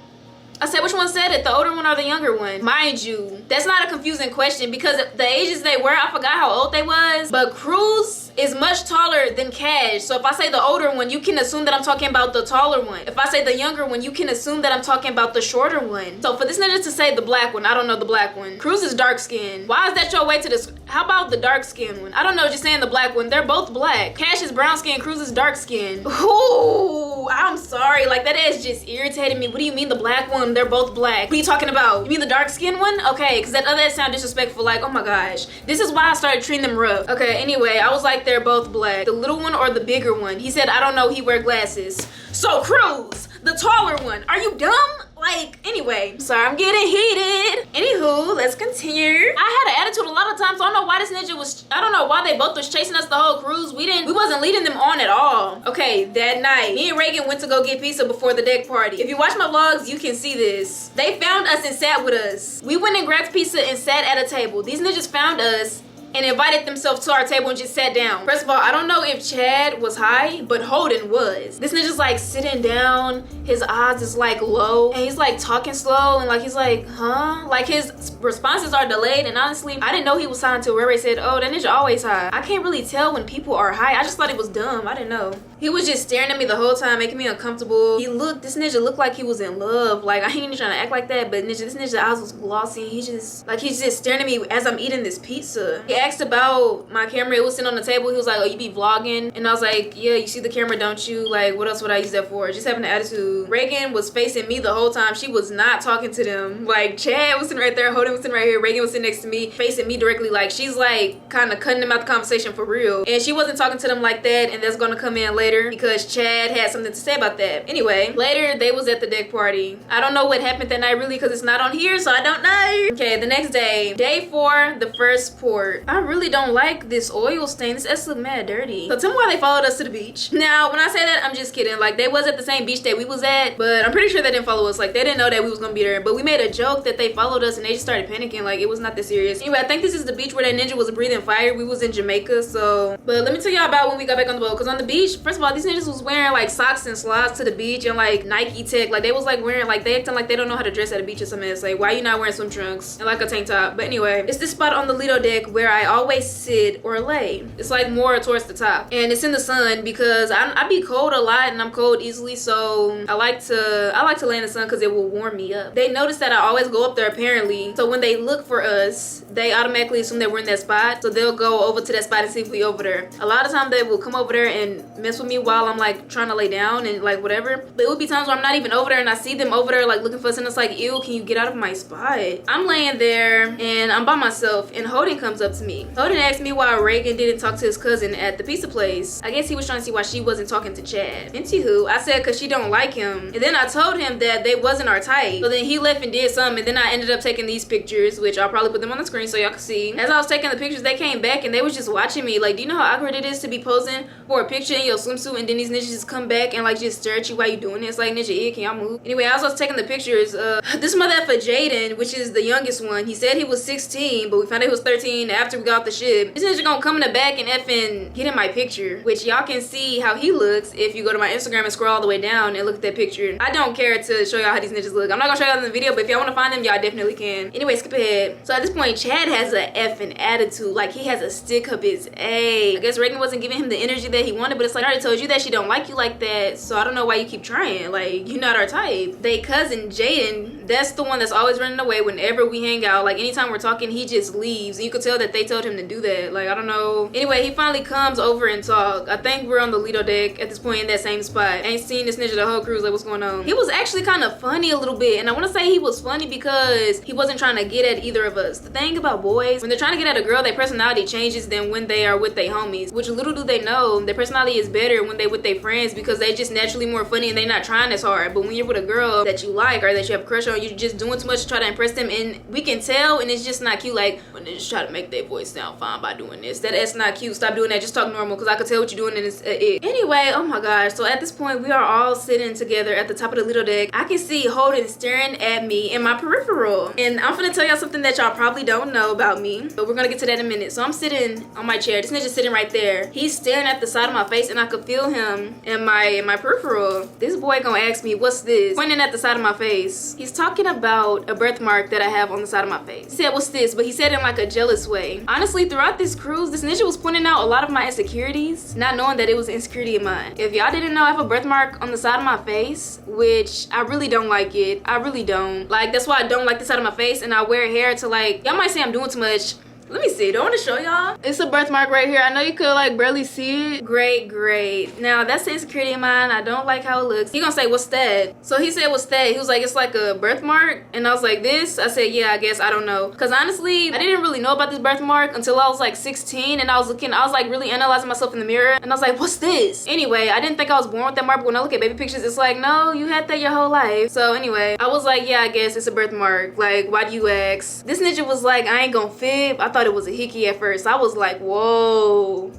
I said, which one said it? The older one or the younger one? Mind you, that's not a confusing question because the ages they were, I forgot how old they was, but Cruz is much taller than Cash. So if I say the older one, you can assume that I'm talking about the taller one. If I say the younger one, you can assume that I'm talking about the shorter one. So for this ninja to say the black one, I don't know the black one. Cruz is dark skinned. Why is that your way to this? How about the dark skinned one? I don't know, just saying the black one. They're both black. Cash is brown skinned, Cruz is dark skinned. Ooh, I'm sorry. Like that is just irritating me. What do you mean the black one? They're both black. What are you talking about? You mean the dark skinned one? Okay, because that other sound disrespectful. Like, oh my gosh. This is why I started treating them rough. Okay, anyway, I was like, they're both black. The little one or the bigger one? He said, I don't know, he wear glasses. So Cruz, the taller one. Are you dumb? Like, anyway, sorry, I'm getting heated. Anywho, let's continue. I had an attitude a lot of times, so I don't know why this ninja was, I don't know why they both was chasing us the whole cruise. We wasn't leading them on at all. Okay, that night, me and Reagan went to go get pizza before the deck party. If you watch my vlogs, you can see this. They found us and sat with us. We went and grabbed pizza and sat at a table. These ninjas found us and invited themselves to our table and just sat down. First of all, I don't know if Chad was high, but Holden was. This ninja's like sitting down, his eyes is like low, and he's like talking slow, and like he's like, huh? Like his responses are delayed, and honestly, I didn't know he was high until Ray said, oh, that ninja always high. I can't really tell when people are high. I just thought it was dumb. I didn't know. He was just staring at me the whole time, making me uncomfortable. This ninja looked like he was in love. Like, I ain't even trying to act like that, but this ninja's eyes was glossy. He's just staring at me as I'm eating this pizza. He asked about my camera. It was sitting on the table. He was like, oh, you be vlogging? And I was like, yeah, you see the camera, don't you? Like, what else would I use that for? Just having an attitude. Reagan was facing me the whole time. She was not talking to them. Like, Chad was sitting right there, Holden was sitting right here, Reagan was sitting next to me, facing me directly. Like, she's like kind of cutting them out the conversation for real. And she wasn't talking to them like that, and that's gonna come in later because Chad had something to say about that. Anyway, later they was at the deck party. I don't know what happened that night really because it's not on here, so I don't know. Okay, the next day, day 4, the first port. I really don't like this oil stain. This S look mad dirty. So tell me why they followed us to the beach. Now, when I say that, I'm just kidding. Like, they was at the same beach that we was at, but I'm pretty sure they didn't follow us. Like, they didn't know that we was gonna be there, but we made a joke that they followed us and they just started panicking. Like, it was not that serious. Anyway, I think this is the beach where that ninja was breathing fire. We was in Jamaica, so. But let me tell y'all about when we got back on the boat, because on the beach, first of all, these ninjas was wearing like socks and slides to the beach and like Nike Tech. Like, they was like wearing, like, they acting like they don't know how to dress at a beach or something. It's like, why you not wearing swim trunks and like a tank top? But anyway, it's this spot on the Lido deck where I always sit or lay. It's like more towards the top, and it's in the sun because I be cold a lot and I'm cold easily, so I like to lay in the sun because it will warm me up. They notice that I always go up there apparently, so when they look for us, they automatically assume that we're in that spot, so they'll go over to that spot and see if we over there. A lot of times they will come over there and mess with me while I'm like trying to lay down and like whatever. But it would be times where I'm not even over there and I see them over there like looking for us, and it's like, ew, can you get out of my spot? I'm laying there and I'm by myself, and Holden comes up to me. Holden asked me why Reagan didn't talk to his cousin at the pizza place. I guess he was trying to see why she wasn't talking to Chad. Anywho, I said cause she don't like him, and then I told him that they wasn't our type. So then he left and did something, and then I ended up taking these pictures, which I'll probably put them on the screen so y'all can see. As I was taking the pictures, they came back and they was just watching me. Like, do you know how awkward it is to be posing for a picture in your swimsuit and then these niggas just come back and like just stare at you while you doing this? Like, nigga, can y'all move? Anyway, as I was taking the pictures, this mother for Jaden, which is the youngest one, he said he was 16, but we found out he was 13 after we got off the ship. This nigga gonna come in the back and effing get in my picture, which y'all can see how he looks if you go to my Instagram and scroll all the way down and look at that picture. I don't care to show y'all how these niggas look. I'm not gonna show y'all in the video, but if y'all wanna find them, y'all definitely can. Anyway, skip ahead. So at this point, Chad has a effing attitude. Like, he has a stick up his A. I guess Reagan wasn't giving him the energy that he wanted, but it's like, I already told you that she don't like you like that, so I don't know why you keep trying. Like, you're not our type. They cousin Jaden, that's the one that's always running away whenever we hang out. Like, anytime we're talking, he just leaves, and you could tell that they told him to do that. Like, I don't know. Anyway, he finally comes over and talk. I think we're on the Lido deck at this point in that same spot. Ain't seen this nigga the whole cruise. Like, what's going on? He was actually kind of funny a little bit, and I want to say he was funny because he wasn't trying to get at either of us. The thing about boys, when they're trying to get at a girl, their personality changes than when they are with their homies, which little do they know, their personality is better when they with their friends because they just naturally more funny and they not trying as hard. But when you're with a girl that you like or that you have a crush on, you're just doing too much to try to impress them, and we can tell, and it's just not cute. Like, when they just try to make their voice sound fine by doing this, that's not cute. Stop doing that. Just talk normal, because I could tell what you're doing and it's it. Anyway, oh my gosh, so at this point we are all sitting together at the top of the Lido deck. I can see Holden staring at me in my peripheral, and I'm gonna tell y'all something that y'all probably don't know about me, but we're gonna get to that in a minute. So I'm sitting on my chair, this nigga's sitting right there. He's staring at the side of my face, and I could feel him in my peripheral. This boy gonna ask me, what's this? Pointing at the side of my face. He's talking about a birthmark that I have on the side of my face. He said, what's this? But he said it in like a jealous way. Honestly, throughout this cruise, this ninja was pointing out a lot of my insecurities, not knowing that it was an insecurity of mine. If y'all didn't know, I have a birthmark on the side of my face, which I really don't like it. I really don't. Like, that's why I don't like the side of my face, and I wear hair to like, y'all might say I'm doing too much. Let me see. Do I want to show y'all? It's a birthmark right here. I know you could like barely see it. Great. Now that's the insecurity of mine. I don't like how it looks. He gonna say, what's that? So he said, what's that? He was like, it's like a birthmark. And I was like, this? I said, yeah, I guess. I don't know. Because honestly, I didn't really know about this birthmark until I was like 16, and I was like really analyzing myself in the mirror, and I was like, what's this? Anyway, I didn't think I was born with that mark, but when I look at baby pictures, it's like, no, you had that your whole life. So anyway, I was like, yeah, I guess it's a birthmark. Like, why do you ask? This ninja was like, I ain't gonna fib. I thought it was a hickey at first. I was like, whoa.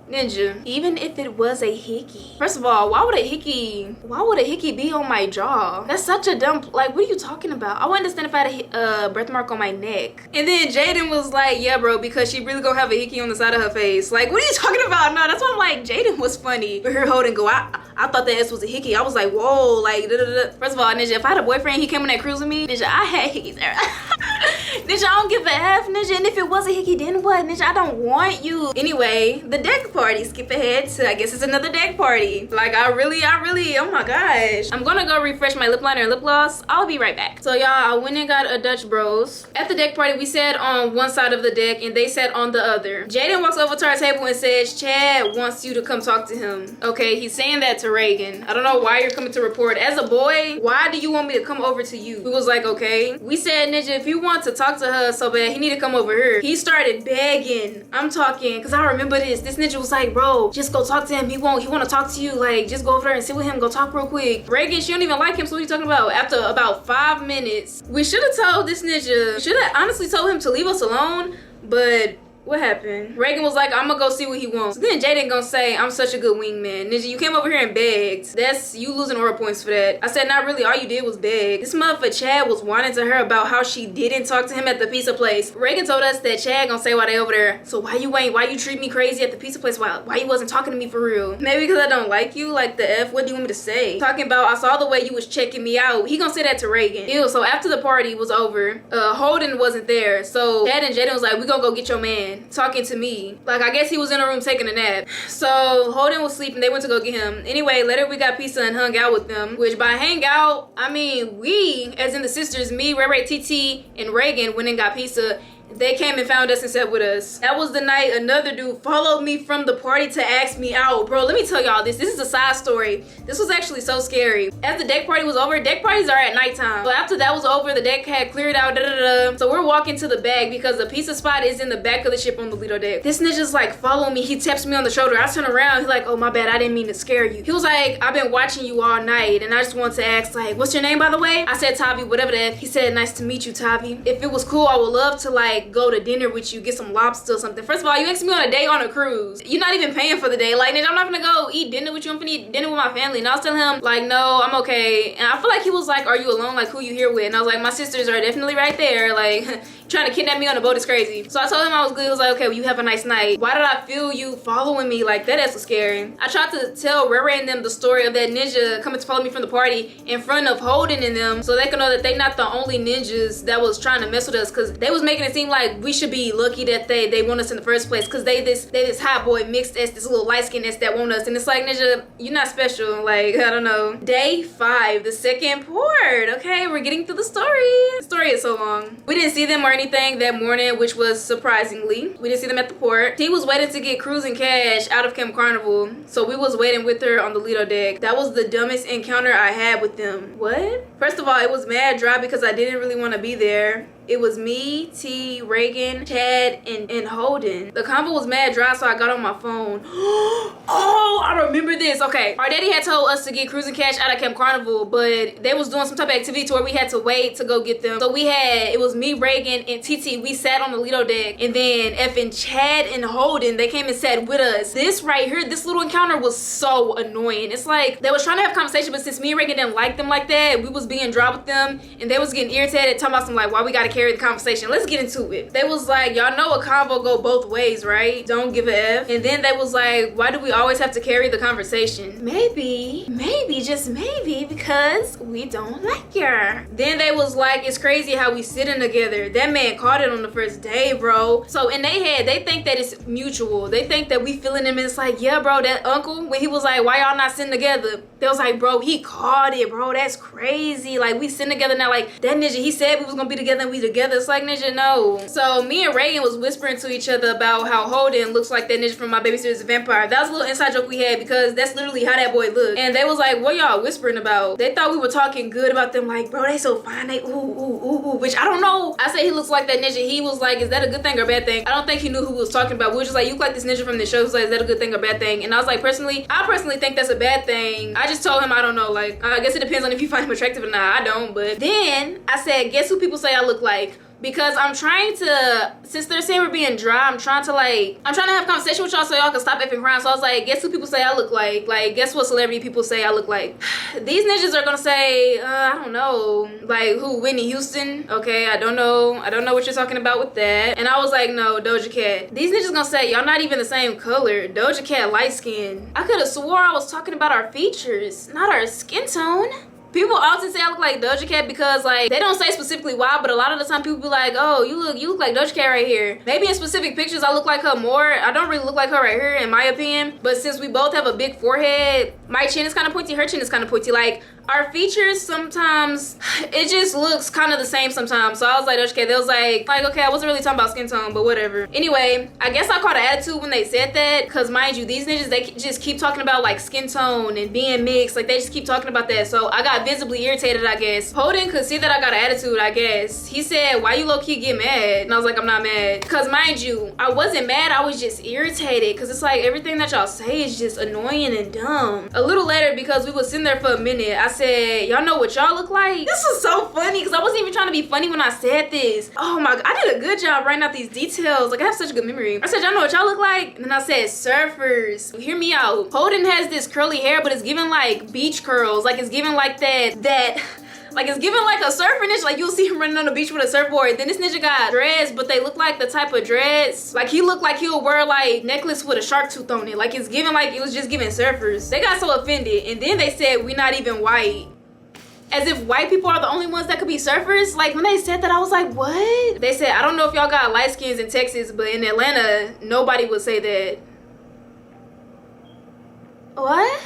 Ninja, even if it was a hickey. First of all, why would a hickey be on my jaw? That's such a dumb, like, what are you talking about? I would understand if I had a birthmark on my neck. And then Jaden was like, yeah, bro, because she really gonna have a hickey on the side of her face. Like, what are you talking about? No, that's why I'm like, Jaden was funny. But her holding go, I thought that S was a hickey. I was like, whoa, like, First of all, Ninja, if I had a boyfriend, he came on that cruise with me, Ninja, I had hickeys there. Ninja, I don't give a F, Ninja, and if it was a hickey, then what? Ninja, I don't want you. Anyway, the deck party. Skip ahead to, I guess it's another deck party. Like, I really, oh my gosh. I'm gonna go refresh my lip liner and lip gloss. I'll be right back. So y'all, I went and got a Dutch Bros. At the deck party, we sat on one side of the deck and they sat on the other. Jaden walks over to our table and says, Chad wants you to come talk to him. Okay, he's saying that to Reagan. I don't know why you're coming to report. As a boy, why do you want me to come over to you? He was like, okay. We said, Ninja, if you want to talk to her so bad, he need to come over here. He started begging. I'm talking, because I remember this. This ninja was like, bro, just go talk to him. He want to talk to you. Like, just go over there and sit with him. Go talk real quick. Reagan, she don't even like him, so what are you talking about? After about 5 minutes, we should have told this ninja, should have honestly told him to leave us alone, but what happened? Reagan was like, I'm gonna go see what he wants. Then Jaden gonna say, I'm such a good wingman. Ninja, you came over here and begged. That's you losing aura points for that. I said, not really. All you did was beg. This motherfucker Chad was whining to her about how she didn't talk to him at the pizza place. Reagan told us that Chad gonna say why they over there. So why you treat me crazy at the pizza place? Why you wasn't talking to me for real? Maybe because I don't like you? Like the F? What do you want me to say? Talking about, I saw the way you was checking me out. He gonna say that to Reagan. Ew, so after the party was over, Holden wasn't there. So Chad and Jaden was like, we gonna go get your man. Talking to me. Like, I guess he was in a room taking a nap. So Holden was sleeping. They went to go get him. Anyway, later we got pizza and hung out with them. Which by hang out, I mean we, as in the sisters, me, Ray Ray, TT, and Reagan went and got pizza. They came and found us and sat with us. That was the night another dude followed me from the party to ask me out. Bro, let me tell y'all this. This is a side story. This was actually so scary. As the deck party was over, deck parties are at nighttime. So after that was over, the deck had cleared out, So we're walking to the back because the pizza spot is in the back of the ship on the Lido deck. This ninja's like, follow me. He taps me on the shoulder. I turn around. He's like, oh, my bad. I didn't mean to scare you. He was like, I've been watching you all night and I just wanted to ask, like, what's your name, by the way? I said, Tavi, whatever that. He said, nice to meet you, Tavi. If it was cool, I would love to, like, go to dinner with you, get some lobster or something. First of all, you asked me on a date on a cruise. You're not even paying for the day. Like, ninja, I'm not gonna go eat dinner with you. I'm gonna eat dinner with my family. And I was telling him, like, no, I'm okay. And I feel like he was like, are you alone? Like, who you here with? And I was like, my sisters are definitely right there. Like, trying to kidnap me on a boat is crazy. So I told him I was good. He was like, okay, well, you have a nice night. Why did I feel you following me like that? That's so scary. I tried to tell Rere and them the story of that ninja coming to follow me from the party in front of Holden and them, so they can know that they not the only ninjas that was trying to mess with us, because they was making it seem like we should be lucky that they want us in the first place, because they this hot boy mixed as this little light skin that want us. And it's like, ninja, you're not special. Like, I don't know. Day 5, the second port. Okay, we're getting through the story. The story is so long. We didn't see them or anything that morning, which was surprisingly. We didn't see them at the port. T was waiting to get cruising cash out of Camp Carnival, so we was waiting with her on the Lido deck. That was the dumbest encounter I had with them. What? First of all, it was mad dry because I didn't really want to be there. It was me, T, Reagan, Chad, and Holden. The convo was mad dry, so I got on my phone. Oh, I remember this. Okay, our daddy had told us to get cruising cash out of Camp Carnival, but they was doing some type of activity to where we had to wait to go get them. So it was me, Reagan, and TT. We sat on the Lido deck, and then effing Chad and Holden, they came and sat with us. This right here, this little encounter was so annoying. It's like they was trying to have conversation, but since me and Reagan didn't like them like that, we was being dry with them, and they was getting irritated, talking about some like, why we gotta carry the conversation. Let's get into it. They was like, y'all know a convo go both ways, right? Don't give a F. And then they was like, why do we always have to carry the conversation? Maybe, just maybe, because we don't like her. Then they was like, it's crazy how we sitting together. That man caught it on the first day, bro. So in their head, they think that it's mutual. They think that we feeling him, and it's like, yeah, bro, that uncle, when he was like, why y'all not sitting together? They was like, bro, he caught it, bro. That's crazy. Like, we sitting together now. Like, that ninja, he said we was gonna be together and we together. It's like, ninja, no. So me and Reagan was whispering to each other about how Holden looks like that ninja from My Babysitter's Vampire. That was a little inside joke we had, because that's literally how that boy looked. And they was like, what y'all whispering about? They thought we were talking good about them, like, bro, they so fine. They ooh, which I don't know. I said he looks like that ninja. He was like, is that a good thing or bad thing? I don't think he knew who we was talking about. We were just like, you look like this ninja from the show. He was like, is that a good thing or bad thing? And I was like, I personally think that's a bad thing. I just told him, I don't know. Like, I guess it depends on if you find him attractive or not. I don't. But then I said, guess who people say I look like? Because I'm trying to, since they're saying we're being dry, I'm trying to have conversation with y'all so y'all can stop effing crying. So I was like, guess who people say I look like? Like, guess what celebrity people say I look like? These ninjas are gonna say, I don't know. Like, who? Whitney Houston? Okay, I don't know what you're talking about with that. And I was like, no, Doja Cat. These ninjas gonna say, y'all not even the same color. Doja Cat light skin. I could have swore I was talking about our features, not our skin tone. People often say I look like Doja Cat because, like, they don't say specifically why, but a lot of the time people be like, oh, you look like Doja Cat right here. Maybe in specific pictures I look like her more. I don't really look like her right here, in my opinion. But since we both have a big forehead, my chin is kind of pointy, her chin is kind of pointy. Like, our features sometimes, it just looks kind of the same sometimes. So I was like, Doja Cat. They was like, okay, I wasn't really talking about skin tone, but whatever. Anyway, I guess I caught an attitude when they said that, because mind you, these ninjas, they just keep talking about like skin tone and being mixed. Like, they just keep talking about that. So I got visibly irritated, I guess. Holden could see that I got an attitude, I guess. He said, why you low-key get mad? And I was like, I'm not mad. Because mind you, I wasn't mad, I was just irritated, because it's like everything that y'all say is just annoying and dumb. A little later, because we was sitting there for a minute, I said, y'all know what y'all look like? This was so funny, because I wasn't even trying to be funny when I said this. Oh my god, I did a good job writing out these details. Like, I have such a good memory. I said, y'all know what y'all look like? And then I said, surfers. Hear me out. Holden has this curly hair, but it's giving like beach curls. Like, it's giving like like, it's giving like a surfer ninja. Like, you'll see him running on the beach with a surfboard. Then this ninja got dreads, but they look like the type of dreads. Like, he looked like he'll wear like necklace with a shark tooth on it. Like, it's giving like it was just giving surfers. They got so offended. And then they said, we not even white. As if white people are the only ones that could be surfers. Like, when they said that, I was like, what? They said, I don't know if y'all got light skins in Texas, but in Atlanta, nobody would say that. What?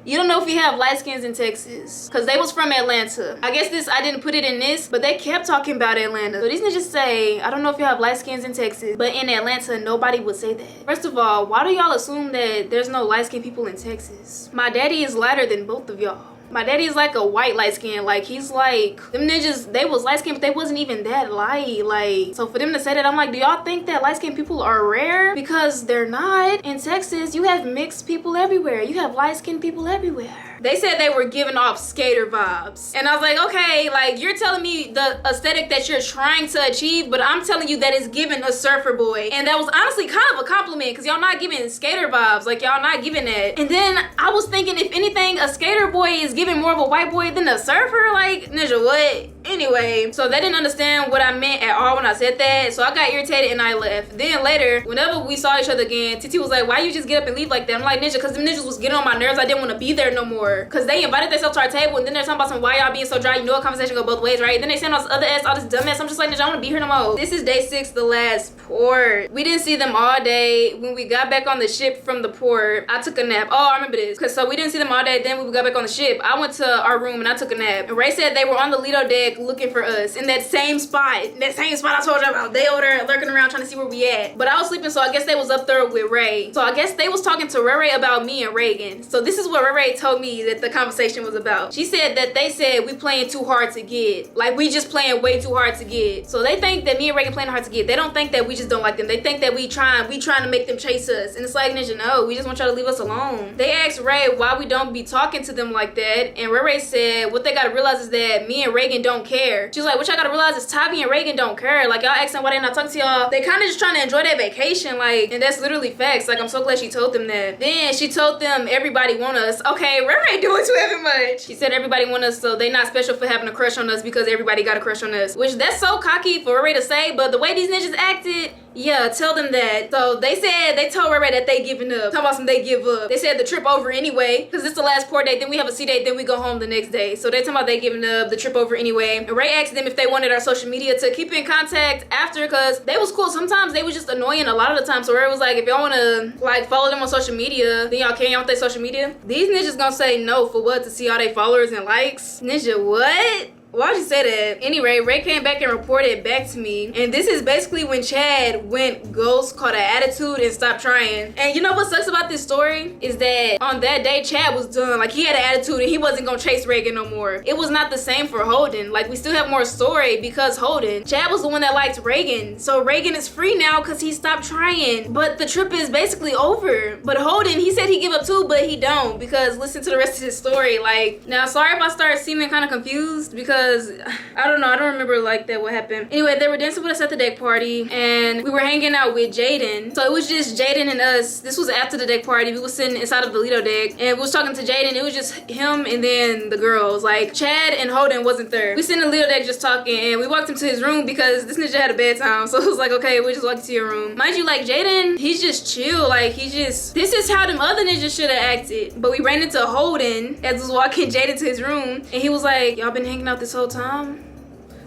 You don't know if you have light skins in Texas. Because they was from Atlanta. I guess I didn't put it in this, but they kept talking about Atlanta. So these niggas say, I don't know if you have light skins in Texas, but in Atlanta, nobody would say that. First of all, why do y'all assume that there's no light skinned people in Texas? My daddy is lighter than both of y'all. My daddy is like a white light skin. Like, he's like, them niggas, they was light skin, but they wasn't even that light. Like, so for them to say that, I'm like, do y'all think that light skin people are rare? Because they're not. In Texas, you have mixed people everywhere. You have light skinned people everywhere. They said they were giving off skater vibes. And I was like, okay, like, you're telling me the aesthetic that you're trying to achieve, but I'm telling you that it's giving a surfer boy. And that was honestly kind of a compliment, because y'all not giving skater vibes. Like, y'all not giving that. And then I was thinking, if anything, a skater boy is giving more of a white boy than a surfer. Like, nigga, what? Anyway, so they didn't understand what I meant at all when I said that. So I got irritated and I left. Then later, whenever we saw each other again, Titi was like, why you just get up and leave like that? I'm like, ninja, because them niggas was getting on my nerves. I didn't want to be there no more. Because they invited themselves to our table, and then they're talking about some, why y'all being so dry? You know a conversation go both ways, right? And then they send all this other ass, all this dumb ass. I'm just like, nigga, I don't want to be here no more. This is day 6, the last port. We didn't see them all day. When we got back on the ship from the port, I took a nap. Oh, I remember this. Because so we didn't see them all day. Then when we got back on the ship, I went to our room and I took a nap. And Ray said they were on the Lido deck looking for us in that same spot. That same spot I told you about. They over there lurking around trying to see where we at. But I was sleeping, so I guess they was up there with Ray. So I guess they was talking to Ray about me and Reagan. So this is what Ray told me that the conversation was about. She said that they said we playing too hard to get. Like, we just playing way too hard to get. So they think that me and Reagan playing hard to get. They don't think that we just don't like them. They think that we trying to make them chase us. And it's like, ninja, no, we just want y'all to leave us alone. They asked Ray why we don't be talking to them like that. And Ray said what they gotta realize is that me and Reagan don't care. She was like, what y'all gotta realize is Taavi and Reagan don't care. Like, y'all asking why they not talking to y'all. They kind of just trying to enjoy their vacation. Like, and that's literally facts. Like, I'm so glad she told them that. Then she told them everybody want us. Okay, Ray doing too heavy much. She said everybody want us, so they not special for having a crush on us because everybody got a crush on us. Which, that's so cocky for Ray to say, but the way these ninjas acted, yeah, tell them that. So they said, they told Ray that they giving up. Talking about some they give up. They said the trip over anyway, because it's the last port date, then we have a C date, then we go home the next day. So they talking about they giving up, the trip over anyway. And Ray asked them if they wanted our social media to keep in contact after, because they was cool. Sometimes they was just annoying a lot of the time. So Ray was like, if y'all want to like follow them on social media, then y'all carry on with their social media. These ninjas gonna say no for what? To see all their followers and likes? Ninja, what? Why'd you say that? Anyway, Ray came back and reported back to me. And this is basically when Chad went ghost, caught an attitude, and stopped trying. And you know what sucks about this story? Is that on that day, Chad was done. Like, he had an attitude and he wasn't gonna chase Reagan no more. It was not the same for Holden. Like, we still have more story because Holden. Chad was the one that liked Reagan. So Reagan is free now because he stopped trying. But the trip is basically over. But Holden, he said he give up too, but he don't. Because listen to the rest of his story. Like, now, sorry if I start seeming kind of confused because I don't know, I don't remember like that what happened. Anyway, they were dancing with us at the deck party and we were hanging out with Jaden. So it was just Jaden and us. This was after the deck party. We was sitting inside of the Lido deck and we was talking to Jaden. It was just him and then the girls. Like, Chad and Holden wasn't there. We sitting in the Lido deck just talking and we walked him to his room because this ninja had a bedtime. So it was like, okay, we'll just walk you to your room. Mind you, like, Jaden, he's just chill. Like, this is how them other ninjas should have acted. But we ran into Holden as was walking Jaden to his room and he was like, y'all been hanging out this whole time?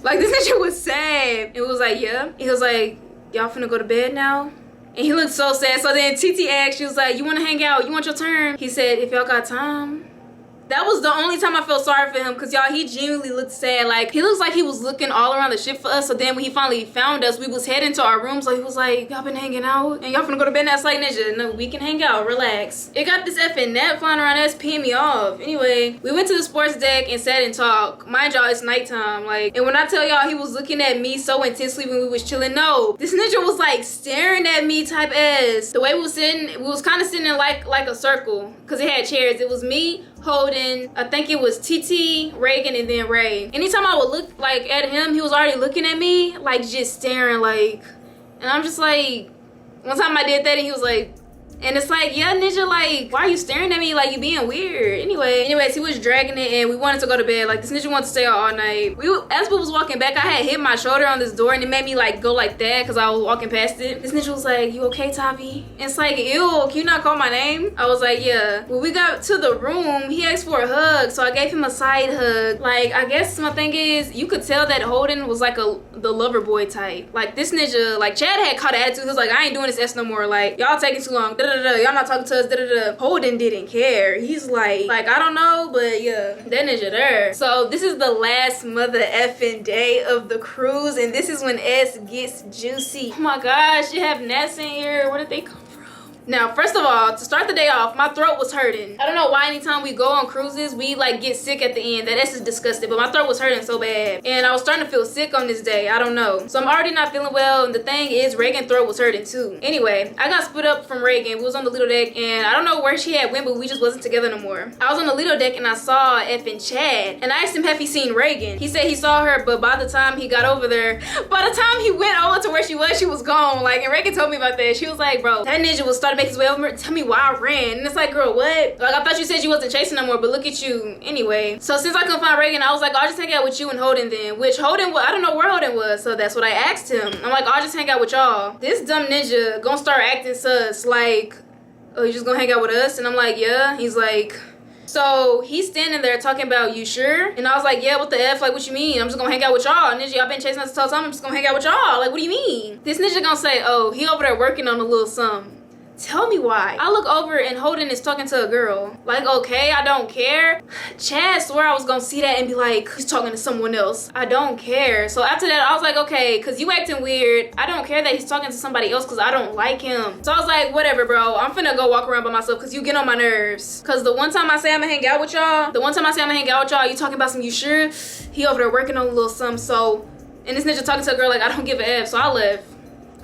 Like, this nigga was sad. It was like, yeah. He was like, y'all finna go to bed now? And he looked so sad. So then TT asked, she was like, you wanna hang out? You want your turn? He said, if y'all got time. That was the only time I felt sorry for him because y'all, he genuinely looked sad. Like, he looks like he was looking all around the ship for us. So then when he finally found us, we was heading to our room. So he was like, y'all been hanging out? And y'all finna go to bed now? It's like, ninja, no, we can hang out, relax. It got this effing gnat flying around us, peeing me off. Anyway, we went to the sports deck and sat and talked. Mind y'all, it's nighttime. Like, and when I tell y'all he was looking at me so intensely when we was chilling, no. This ninja was like staring at me type ass. The way we was sitting, we was kind of sitting in like a circle because it had chairs. It was me, Holden, I think it was TT, Reagan, and then Ray. Anytime I would look like at him, he was already looking at me, like just staring, like, and I'm just like, one time I did that and he was like, and it's like, yeah, ninja, like, why are you staring at me? Like, you being weird. Anyways, he was dragging it and we wanted to go to bed. Like, this ninja wanted to stay out all night. As we was walking back, I had hit my shoulder on this door and it made me like go like that because I was walking past it. This ninja was like, you okay, Taavi? And it's like, ew, can you not call my name? I was like, yeah. When we got to the room, he asked for a hug. So I gave him a side hug. Like, I guess my thing is, you could tell that Holden was like the lover boy type. Like, this ninja, like, Chad had caught an attitude. He was like, I ain't doing this S no more. Like, y'all taking too long. da-da-da, y'all not talking to us, da-da-da. Holden didn't care. He's like, I don't know, but yeah, that ninja there. So this is the last mother effing day of the cruise, and this is when S gets juicy. Oh my gosh, you have gnats in here. Where did they come from? Now, first of all, to start the day off, my throat was hurting. I don't know why anytime we go on cruises, we like get sick at the end. That S is disgusting, but my throat was hurting so bad. And I was starting to feel sick on this day. I don't know. So I'm already not feeling well, and the thing is, Reagan's throat was hurting too. Anyway, I got split up from Reagan. We was on the Lido deck, and I don't know where she had went, but we just wasn't together no more. I was on the Lido deck, and I saw effing Chad. And I asked him if he seen Reagan. He said he saw her, but by the time he got over there, by the time he went over to where she was gone. Like, and Reagan told me about that. She was like, bro, that ninja was starting to make his way over. Tell me why I ran. And it's like, girl, what? Like, I thought you said you wasn't chasing no more, but look at you. Anyway, so since I couldn't find Reagan, I was like, I'll just hang out with you and Holden then. Which Holden, I don't know where Holden was, so that's what I asked him. I'm like, I'll just hang out with y'all. This dumb ninja gonna start acting sus, like, oh, you just gonna hang out with us? And I'm like, yeah. He's like, so he's standing there talking about, you sure? And I was like, yeah, what the F? Like, what you mean? I'm just gonna hang out with y'all. Ninja, y'all been chasing us the whole time. I'm just gonna hang out with y'all. Like, what do you mean? This ninja gonna say, oh, he over there working on a little something. Tell me why. I look over and Holden is talking to a girl. Like, okay, I don't care. Chad swore I was gonna see that and be like, he's talking to someone else. I don't care. So after that, I was like, okay, because you acting weird. I don't care that he's talking to somebody else because I don't like him. So I was like, whatever, bro. I'm finna go walk around by myself because you get on my nerves. Because the one time I say I'm gonna hang out with y'all, you talking about some, you sure? He over there working on a little something. So, and this ninja talking to a girl like, I don't give a F. So I left.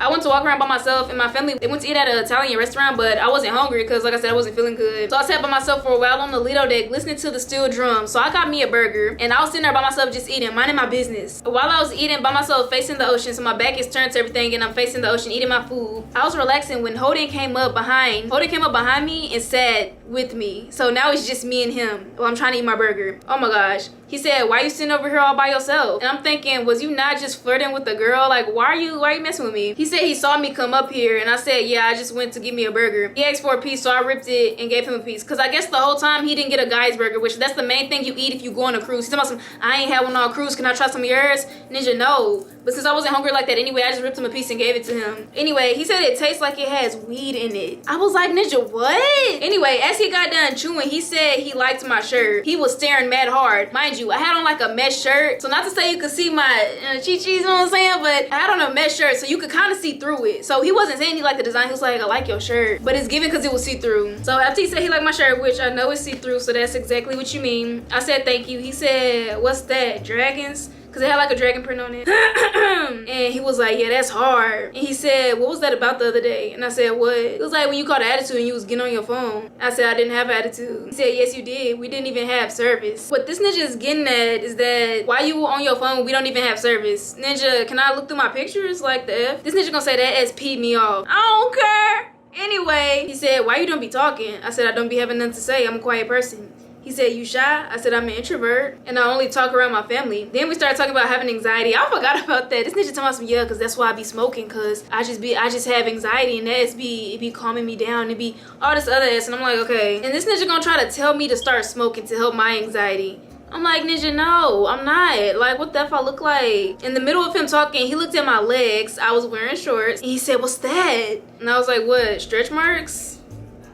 I went to walk around by myself, and my family, they went to eat at an Italian restaurant, but I wasn't hungry because, like I said, I wasn't feeling good. So I sat by myself for a while on the Lido deck listening to the steel drum. So I got me a burger, and I was sitting there by myself just eating, minding my business. While I was eating by myself, facing the ocean, so my back is turned to everything, and I'm facing the ocean, eating my food. I was relaxing when Holden came up behind me and sat with me. So now it's just me and him while I'm trying to eat my burger. Oh my gosh. He said, why you sitting over here all by yourself? And I'm thinking, was you not just flirting with the girl? Like, why are you messing with me? He said he saw me come up here, and I said, yeah, I just went to give me a burger. He asked for a piece, so I ripped it and gave him a piece. Because I guess the whole time he didn't get a guy's burger, which that's the main thing you eat if you go on a cruise. He's talking about some, I ain't had one on a cruise. Can I try some of yours? Ninja, no. But since I wasn't hungry like that anyway, I just ripped him a piece and gave it to him. Anyway, he said it tastes like it has weed in it. I was like, Ninja, what? Anyway, as he got done chewing, he said he liked my shirt. He was staring mad hard. Mind you, I had on like a mesh shirt. So not to say you could see my chi-chis, you know what I'm saying? But I had on a mesh shirt, so you could kind of see through it. So he wasn't saying he liked the design. He was like, I like your shirt. But it's given because it was see-through. So after he said he liked my shirt, which I know is see-through, so that's exactly what you mean. I said, thank you. He said, what's that? Dragons? Because it had like a dragon print on it. And he was like, yeah, that's hard. And he said, what was that about the other day? And I said, what? It was like when you caught attitude and you was getting on your phone. I said, I didn't have attitude. He said, yes, you did. We didn't even have service. What this ninja is getting at is that while you were on your phone, we don't even have service. Ninja, can I look through my pictures? Like the F? This ninja gonna say that SP me off. I don't care. Anyway, he said, why you don't be talking? I said, I don't be having nothing to say. I'm a quiet person. He said, you shy? I said, I'm an introvert and I only talk around my family. Then we started talking about having anxiety. I forgot about that. This ninja told me some, yeah, because that's why I be smoking, because I just have anxiety, and that it be calming me down. It be all this other ass. And I'm like, okay. And this ninja gonna try to tell me to start smoking to help my anxiety. I'm like, Ninja, no, I'm not. Like, what the F I look like? In the middle of him talking, he looked at my legs. I was wearing shorts. And he said, what's that? And I was like, what, stretch marks?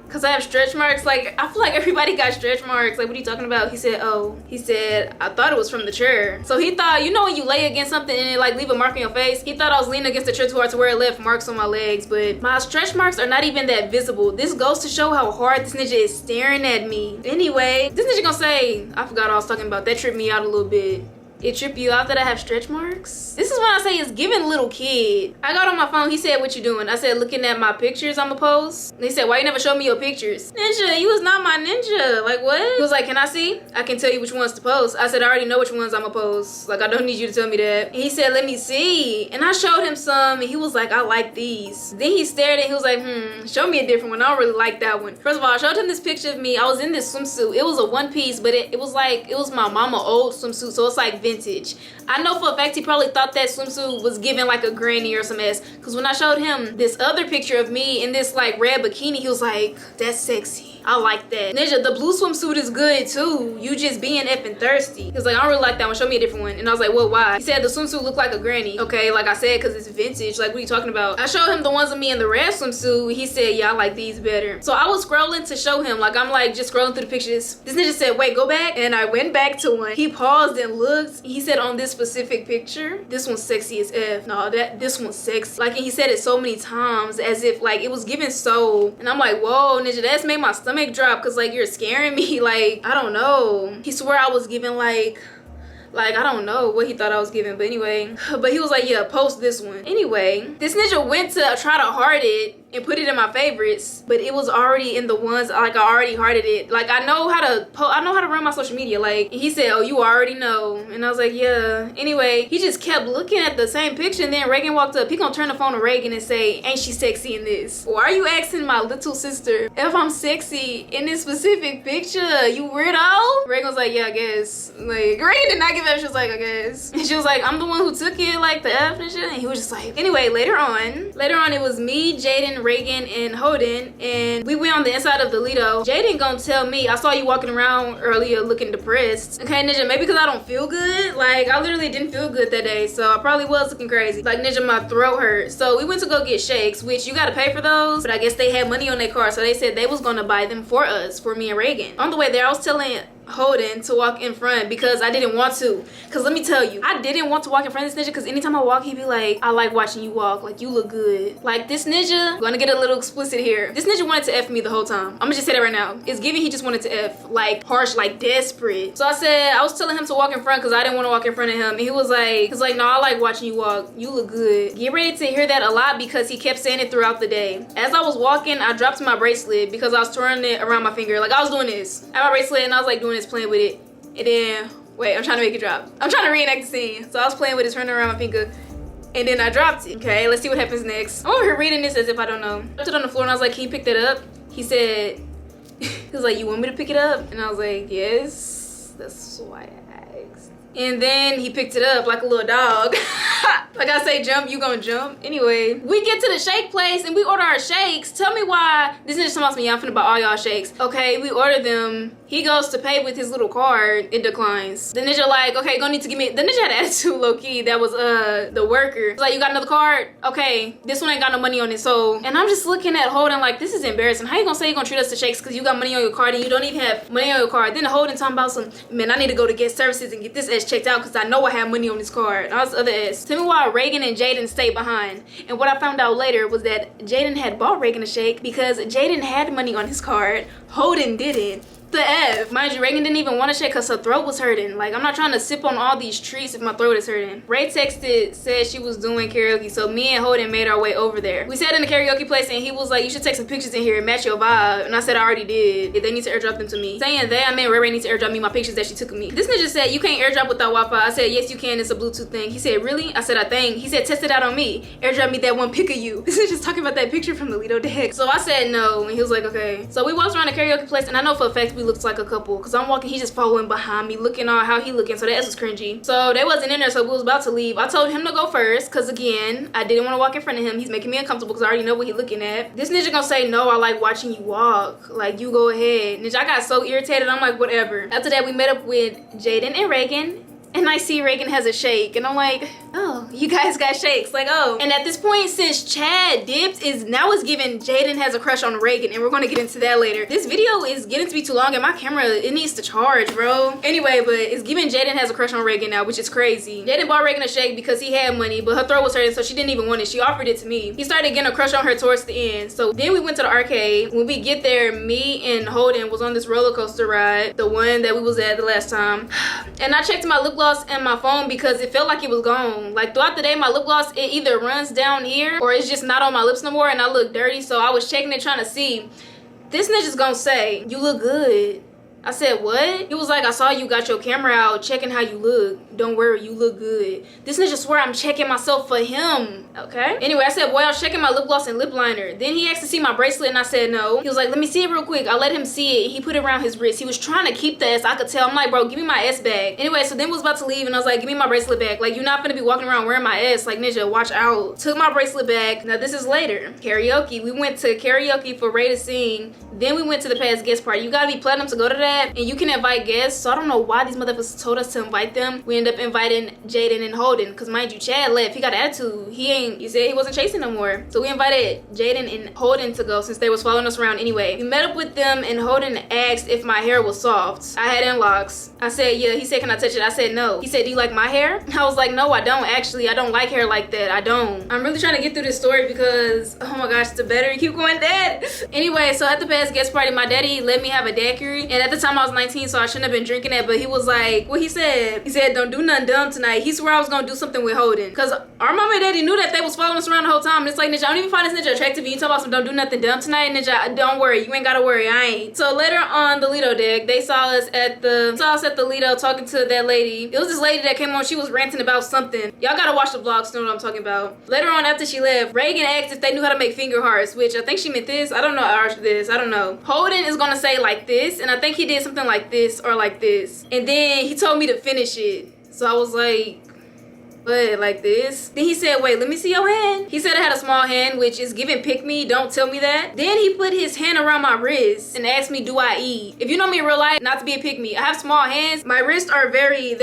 Because I have stretch marks. Like, I feel like everybody got stretch marks. Like, what are you talking about? He said, oh. He said, I thought it was from the chair. So he thought, you know when you lay against something and it like leave a mark on your face? He thought I was leaning against the chair too hard to where it left marks on my legs. But my stretch marks are not even that visible. This goes to show how hard this ninja is staring at me. Anyway, this ninja gonna say, I forgot what I was talking about. That tripped me out a little bit. It trip you out that I have stretch marks? This is when I say it's giving little kid. I got on my phone. He said, what you doing? I said, looking at my pictures I'ma post. And he said, why you never show me your pictures? Ninja, you was not my ninja. Like, what? He was like, can I see? I can tell you which ones to post. I said, I already know which ones I'ma post. Like, I don't need you to tell me that. And he said, let me see. And I showed him some, and he was like, I like these. Then he stared and he was like, show me a different one. I don't really like that one. First of all, I showed him this picture of me. I was in this swimsuit. It was a one piece, but it was like, it was my mama old swimsuit, so it's like vintage. I know for a fact he probably thought that swimsuit was giving like a granny or some ass, because when I showed him this other picture of me in this like red bikini, he was like, that's sexy. I like that. Ninja, the blue swimsuit is good too. You just being effing thirsty. Cause like, I don't really like that one. Show me a different one. And I was like, well, why? He said the swimsuit looked like a granny. Okay, like I said, cause it's vintage. Like, what are you talking about? I showed him the ones of me in the red swimsuit. He said, yeah, I like these better. So I was scrolling to show him. Like, I'm like just scrolling through the pictures. This ninja said, wait, go back. And I went back to one. He paused and looked. He said, on this specific picture, this one's sexy as F. No, this one's sexy. Like, and he said it so many times as if like it was giving soul. And I'm like, whoa, ninja, that's made my stomach drop. Cause like, you're scaring me. Like, I don't know. He swore I was giving like I don't know what he thought I was giving, but anyway. But he was like, yeah, post this one. Anyway, this ninja went to try to heart it and put it in my favorites, but it was already in the ones, like, I already hearted it. Like, I know how to run my social media. Like, he said, oh, you already know. And I was like, yeah. Anyway, he just kept looking at the same picture, and then Reagan walked up. He gonna turn the phone to Reagan and say, ain't she sexy in this? Why are you asking my little sister if I'm sexy in this specific picture, you weirdo? Reagan was like, yeah, I guess. Like, Reagan did not give up. She was like, I guess. And she was like, I'm the one who took it, like, the F and shit. And he was just like, anyway, later on, it was me, Jaden, Reagan, and Holden, and we went on the inside of the Lido. Jaden gonna tell me, I saw you walking around earlier looking depressed. Okay, ninja, maybe because I don't feel good. Like, I literally didn't feel good that day, so I probably was looking crazy. Like, ninja, my throat hurt. So we went to go get shakes, which you gotta pay for those, but I guess they had money on their card, so they said they was gonna buy them for us, for me and Reagan. On the way there, I was telling Holden to walk in front because I didn't want to. Cause let me tell you, I didn't want to walk in front of this ninja because anytime I walk, he'd be like, I like watching you walk. Like, you look good. Like, this ninja, gonna get a little explicit here. This ninja wanted to F me the whole time. I'm gonna just say that right now. It's giving he just wanted to F. Like, harsh, like desperate. So I was telling him to walk in front because I didn't want to walk in front of him. And he was like, no, I like watching you walk. You look good. Get ready to hear that a lot because he kept saying it throughout the day. As I was walking, I dropped my bracelet because I was twirling it around my finger. Like, I was doing this. I had my bracelet and I was like doing this, playing with it. And then, wait, I'm trying to make it drop. I'm trying to reenact the scene. So I was playing with it, turning around my finger, and then I dropped it. Okay, let's see what happens next. I'm over here reading this as if I don't know. I put it on the floor and I was like, can you pick that up? He said, he was like, you want me to pick it up? And I was like, yes, that's why I asked. And then he picked it up like a little dog. Like I say jump, you gonna jump. Anyway, we get to the shake place and we order our shakes. Tell me why this ninja tells me I'm finna buy all y'all shakes. Okay, we order them. He goes to pay with his little card. It declines. The ninja like, okay, gonna need to give me. The ninja had attitude low key. That was the worker. He's like, you got another card? Okay, this one ain't got no money on it. So, and I'm just looking at Holden like, this is embarrassing. How you gonna say you gonna treat us to shakes because you got money on your card and you don't even have money on your card? Then Holden talking about some, man, I need to go to guest services and get this ass checked out because I know I have money on this card. And all this other ass. Tell me why Reagan and Jaden stayed behind. And what I found out later was that Jaden had bought Reagan a shake because Jaden had money on his card. Holden didn't. The F. Mind you, Reagan didn't even want to shake because her throat was hurting. Like, I'm not trying to sip on all these treats if my throat is hurting. Ray texted, said she was doing karaoke, so me and Holden made our way over there. We sat in the karaoke place and he was like, you should take some pictures in here and match your vibe. And I said I already did. If they need to airdrop them to me. Saying that, I mean Ray needs to airdrop me my pictures that she took of me. This ninja said, you can't airdrop without Wi-Fi. I said, yes you can, it's a Bluetooth thing. He said, really? I said, I think. He said, test it out on me. Airdrop me that one pic of you. This ninja's talking about that picture from the Lido deck. So I said no, and he was like, okay. So we walked around the karaoke place and I know for a fact we looked like a couple. Cause I'm walking, he just following behind me, looking on how he looking. So that was cringy. So they wasn't in there, so we was about to leave. I told him to go first, cause again, I didn't want to walk in front of him. He's making me uncomfortable because I already know what he's looking at. This ninja gonna say, no, I like watching you walk. Like, you go ahead. Ninja, I got so irritated. I'm like, whatever. After that, we met up with Jaden and Reagan. And I see Reagan has a shake, and I'm like, oh, you guys got shakes, like, oh. And at this point, since Chad dipped, now it's giving Jaden has a crush on Reagan, and we're gonna get into that later. This video is getting to be too long, and my camera, it needs to charge, bro. Anyway, but it's giving Jaden has a crush on Reagan now, which is crazy. Jaden bought Reagan a shake because he had money, but her throat was hurting, so she didn't even want it. She offered it to me. He started getting a crush on her towards the end. So then we went to the arcade. When we get there, me and Holden was on this roller coaster ride, the one that we was at the last time. And I checked my lip gloss and my phone because it felt like it was gone. Like, throughout the day, my lip gloss, it either runs down here or it's just not on my lips no more and I look dirty. So I was checking it, trying to see. This ninja's gonna say, you look good. I said, what? He was like, I saw you got your camera out checking how you look. Don't worry, you look good. This ninja swear I'm checking myself for him. Okay. Anyway, I said, boy, I was checking my lip gloss and lip liner. Then he asked to see my bracelet and I said no. He was like, let me see it real quick. I let him see it. He put it around his wrist. He was trying to keep the S. I could tell. I'm like, bro, give me my S back. Anyway, so then we was about to leave and I was like, give me my bracelet back. Like, you're not gonna be walking around wearing my S. Like, ninja, watch out. Took my bracelet back. Now, this is later. Karaoke. We went to karaoke for Ray to sing. Then we went to the past guest party. You gotta be platinum to go to that. And you can invite guests. So I don't know why these motherfuckers told us to invite them. We ended up inviting Jaden and Holden. Because mind you, Chad left. He got an attitude. He said he wasn't chasing no more. So we invited Jaden and Holden to go since they was following us around anyway. We met up with them and Holden asked if my hair was soft. I had in locks. I said, yeah. He said, can I touch it? I said, no. He said, do you like my hair? I was like, no, I don't actually. I don't like hair like that. I don't. I'm really trying to get through this story because, oh my gosh, the battery keep going dead. Anyway, so at the past guest party, my daddy let me have a daiquiri. And at the time I was 19, so I shouldn't have been drinking it. But he was like, what he said? He said, don't do nothing dumb tonight. He swore I was gonna do something with Holden. Because our mama and daddy knew that they was following us around the whole time. And it's like, ninja, I don't even find this ninja attractive. You talk about some don't do nothing dumb tonight, ninja. Don't worry, you ain't gotta worry, I ain't. So later on the Lido deck, they saw us at the Lido talking to that lady. It was this lady that came on, she was ranting about something. Y'all gotta watch the vlogs to know what I'm talking about. Later on after she left, Reagan asked if they knew how to make finger hearts, which I think she meant this. I don't know, or this, I don't know. Holden is gonna say like this, and I think he did something like this or like this. And then he told me to finish it. So I was like, but like this. Then he said, wait, let me see your hand. He said I had a small hand, which is giving pick me, don't tell me that. Then he put his hand around my wrist and asked me, do I eat? If you know me in real life, not to be a pick me, I have small hands. My wrists are very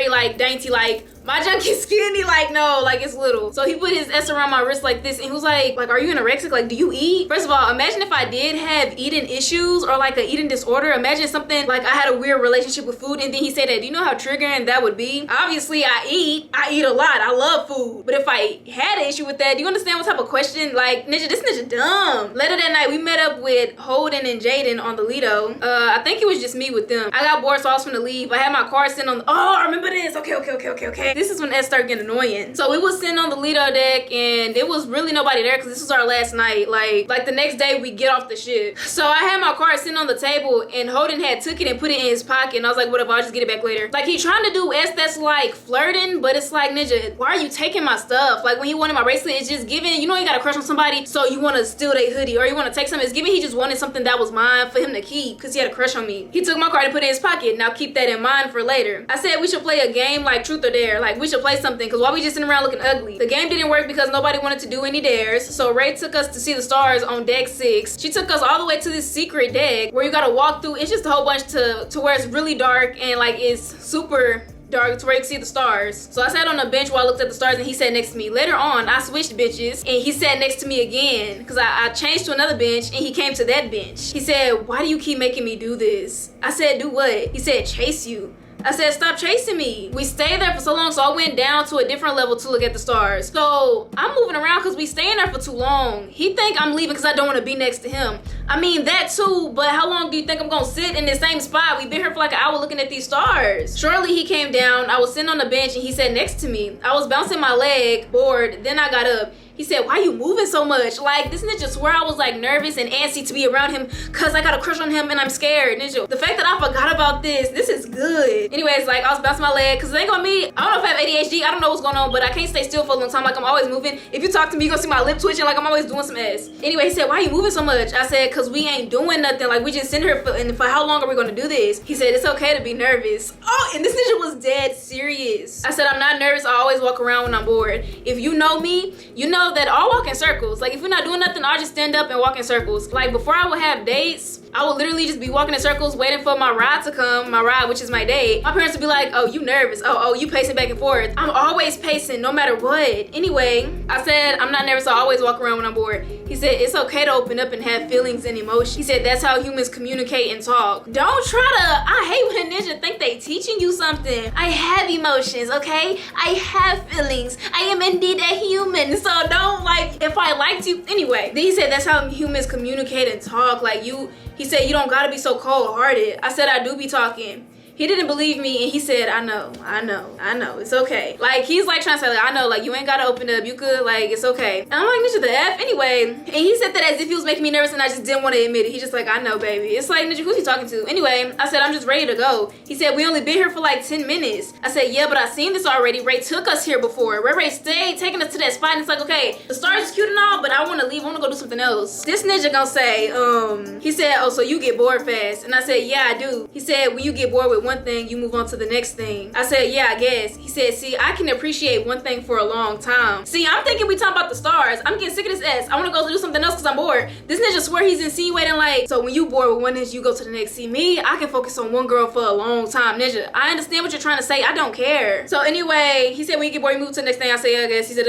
like dainty, like my junk is skinny, like no, like it's little. So he put his S around my wrist like this and he was like, are you anorexic? Like, do you eat? First of all, imagine if I did have eating issues or like an eating disorder. Imagine something like I had a weird relationship with food and then he said that. Do you know how triggering that would be? Obviously I eat a lot. I love food. But if I had an issue with that, do you understand what type of question? Like, ninja, this ninja dumb. Later that night, we met up with Holden and Jaden on the Lido. I think it was just me with them. I got bored, so I was finna leave. I had my car sitting on oh, I remember this. Okay. This is when S started getting annoying. So we was sitting on the Lido deck and there was really nobody there because this was our last night. Like the next day we get off the ship. So I had my card sitting on the table and Holden had took it and put it in his pocket and I was like, whatever, I'll just get it back later. Like he trying to do S that's like flirting, but it's like, ninja, why are you taking my stuff? Like when he wanted my bracelet, it's just giving, you know, you got a crush on somebody, so you want to steal their hoodie or you want to take something. It's giving he just wanted something that was mine for him to keep because he had a crush on me. He took my card and put it in his pocket. Now keep that in mind for later. I said we should play a game like truth or dare. Like we should play something because why we just sitting around looking ugly? The game didn't work because nobody wanted to do any dares. So Ray took us to see the stars on deck 6. She took us all the way to this secret deck where you gotta walk through. It's just a whole bunch to where it's really dark and like it's super dark to where you can see the stars. So I sat on a bench while I looked at the stars and he sat next to me. Later on, I switched benches and he sat next to me again because I changed to another bench and he came to that bench. He said, why do you keep making me do this? I said, do what? He said, chase you. I said, stop chasing me. We stayed there for so long, so I went down to a different level to look at the stars. So I'm moving around because we staying there for too long. He think I'm leaving because I don't want to be next to him. I mean, that too, but how long do you think I'm gonna sit in the same spot? We've been here for like an hour looking at these stars. Shortly, he came down. I was sitting on the bench and he sat next to me. I was bouncing my leg, bored. Then I got up. He said, why you moving so much? Like, this ninja swear I was like nervous and antsy to be around him because I got a crush on him and I'm scared. Ninja, the fact that I forgot about this is good. Anyways, like I was bouncing my leg because it ain't gonna be, I don't know if I have ADHD, I don't know what's going on, but I can't stay still for a long time. Like I'm always moving. If you talk to me, you're gonna see my lip twitching like I'm always doing some ass. Anyway, he said, why you moving so much? I said, cause we ain't doing nothing. Like we just sitting here and for how long are we gonna do this? He said, it's okay to be nervous. Oh, and this ninja was dead serious. I said, I'm not nervous. I always walk around when I'm bored. If you know me, you know that I'll walk in circles. Like if we're not doing nothing, I'll just stand up and walk in circles. Like before I would have dates, I would literally just be walking in circles waiting for my ride to come, which is my date. My parents would be like, oh, you nervous? Oh, you pacing back and forth. I'm always pacing no matter what. Anyway, I said, I'm not nervous. I always walk around when I'm bored. He said, it's okay to open up and have feelings and emotions. He said, that's how humans communicate and talk. Don't try to, I hate when a ninja think they teaching you something. I have emotions, okay? I have feelings. I am indeed a human. So don't like, if I liked you, anyway. Then he said, that's how humans communicate and talk. Like he said, you don't gotta be so cold-hearted. I said, I do be talking. He didn't believe me, and he said, I know, it's okay. Like, he's like trying to say, like, I know, like, you ain't gotta open up, you could, like, it's okay. And I'm like, Ninja, the F? Anyway, and he said that as if he was making me nervous, and I just didn't want to admit it. He's just like, I know, baby. It's like, Ninja, who's he talking to? Anyway, I said, I'm just ready to go. He said, we only been here for like 10 minutes. I said, yeah, but I seen this already. Ray took us here before. Ray stayed, taking us to that spot, and it's like, okay, the stars is cute and all, but I want to leave. I want to go do something else. This Ninja gonna say, he said, oh, so you get bored fast. And I said, yeah, I do. He said, when you get bored with one thing, you move on to the next thing. I said, yeah, I guess. He said, see, I can appreciate one thing for a long time. See, I'm thinking we talking about the stars. I'm getting sick of this ass. I want to go do something else because I'm bored. This Ninja swear he's insinuating like, so when you bored with one Ninja, you go to the next. See, me, I can focus on one girl for a long time. Ninja, I understand what you're trying to say. I don't care. So anyway, he said, when you get bored, you move to the next thing. I said, yeah, I guess. He said,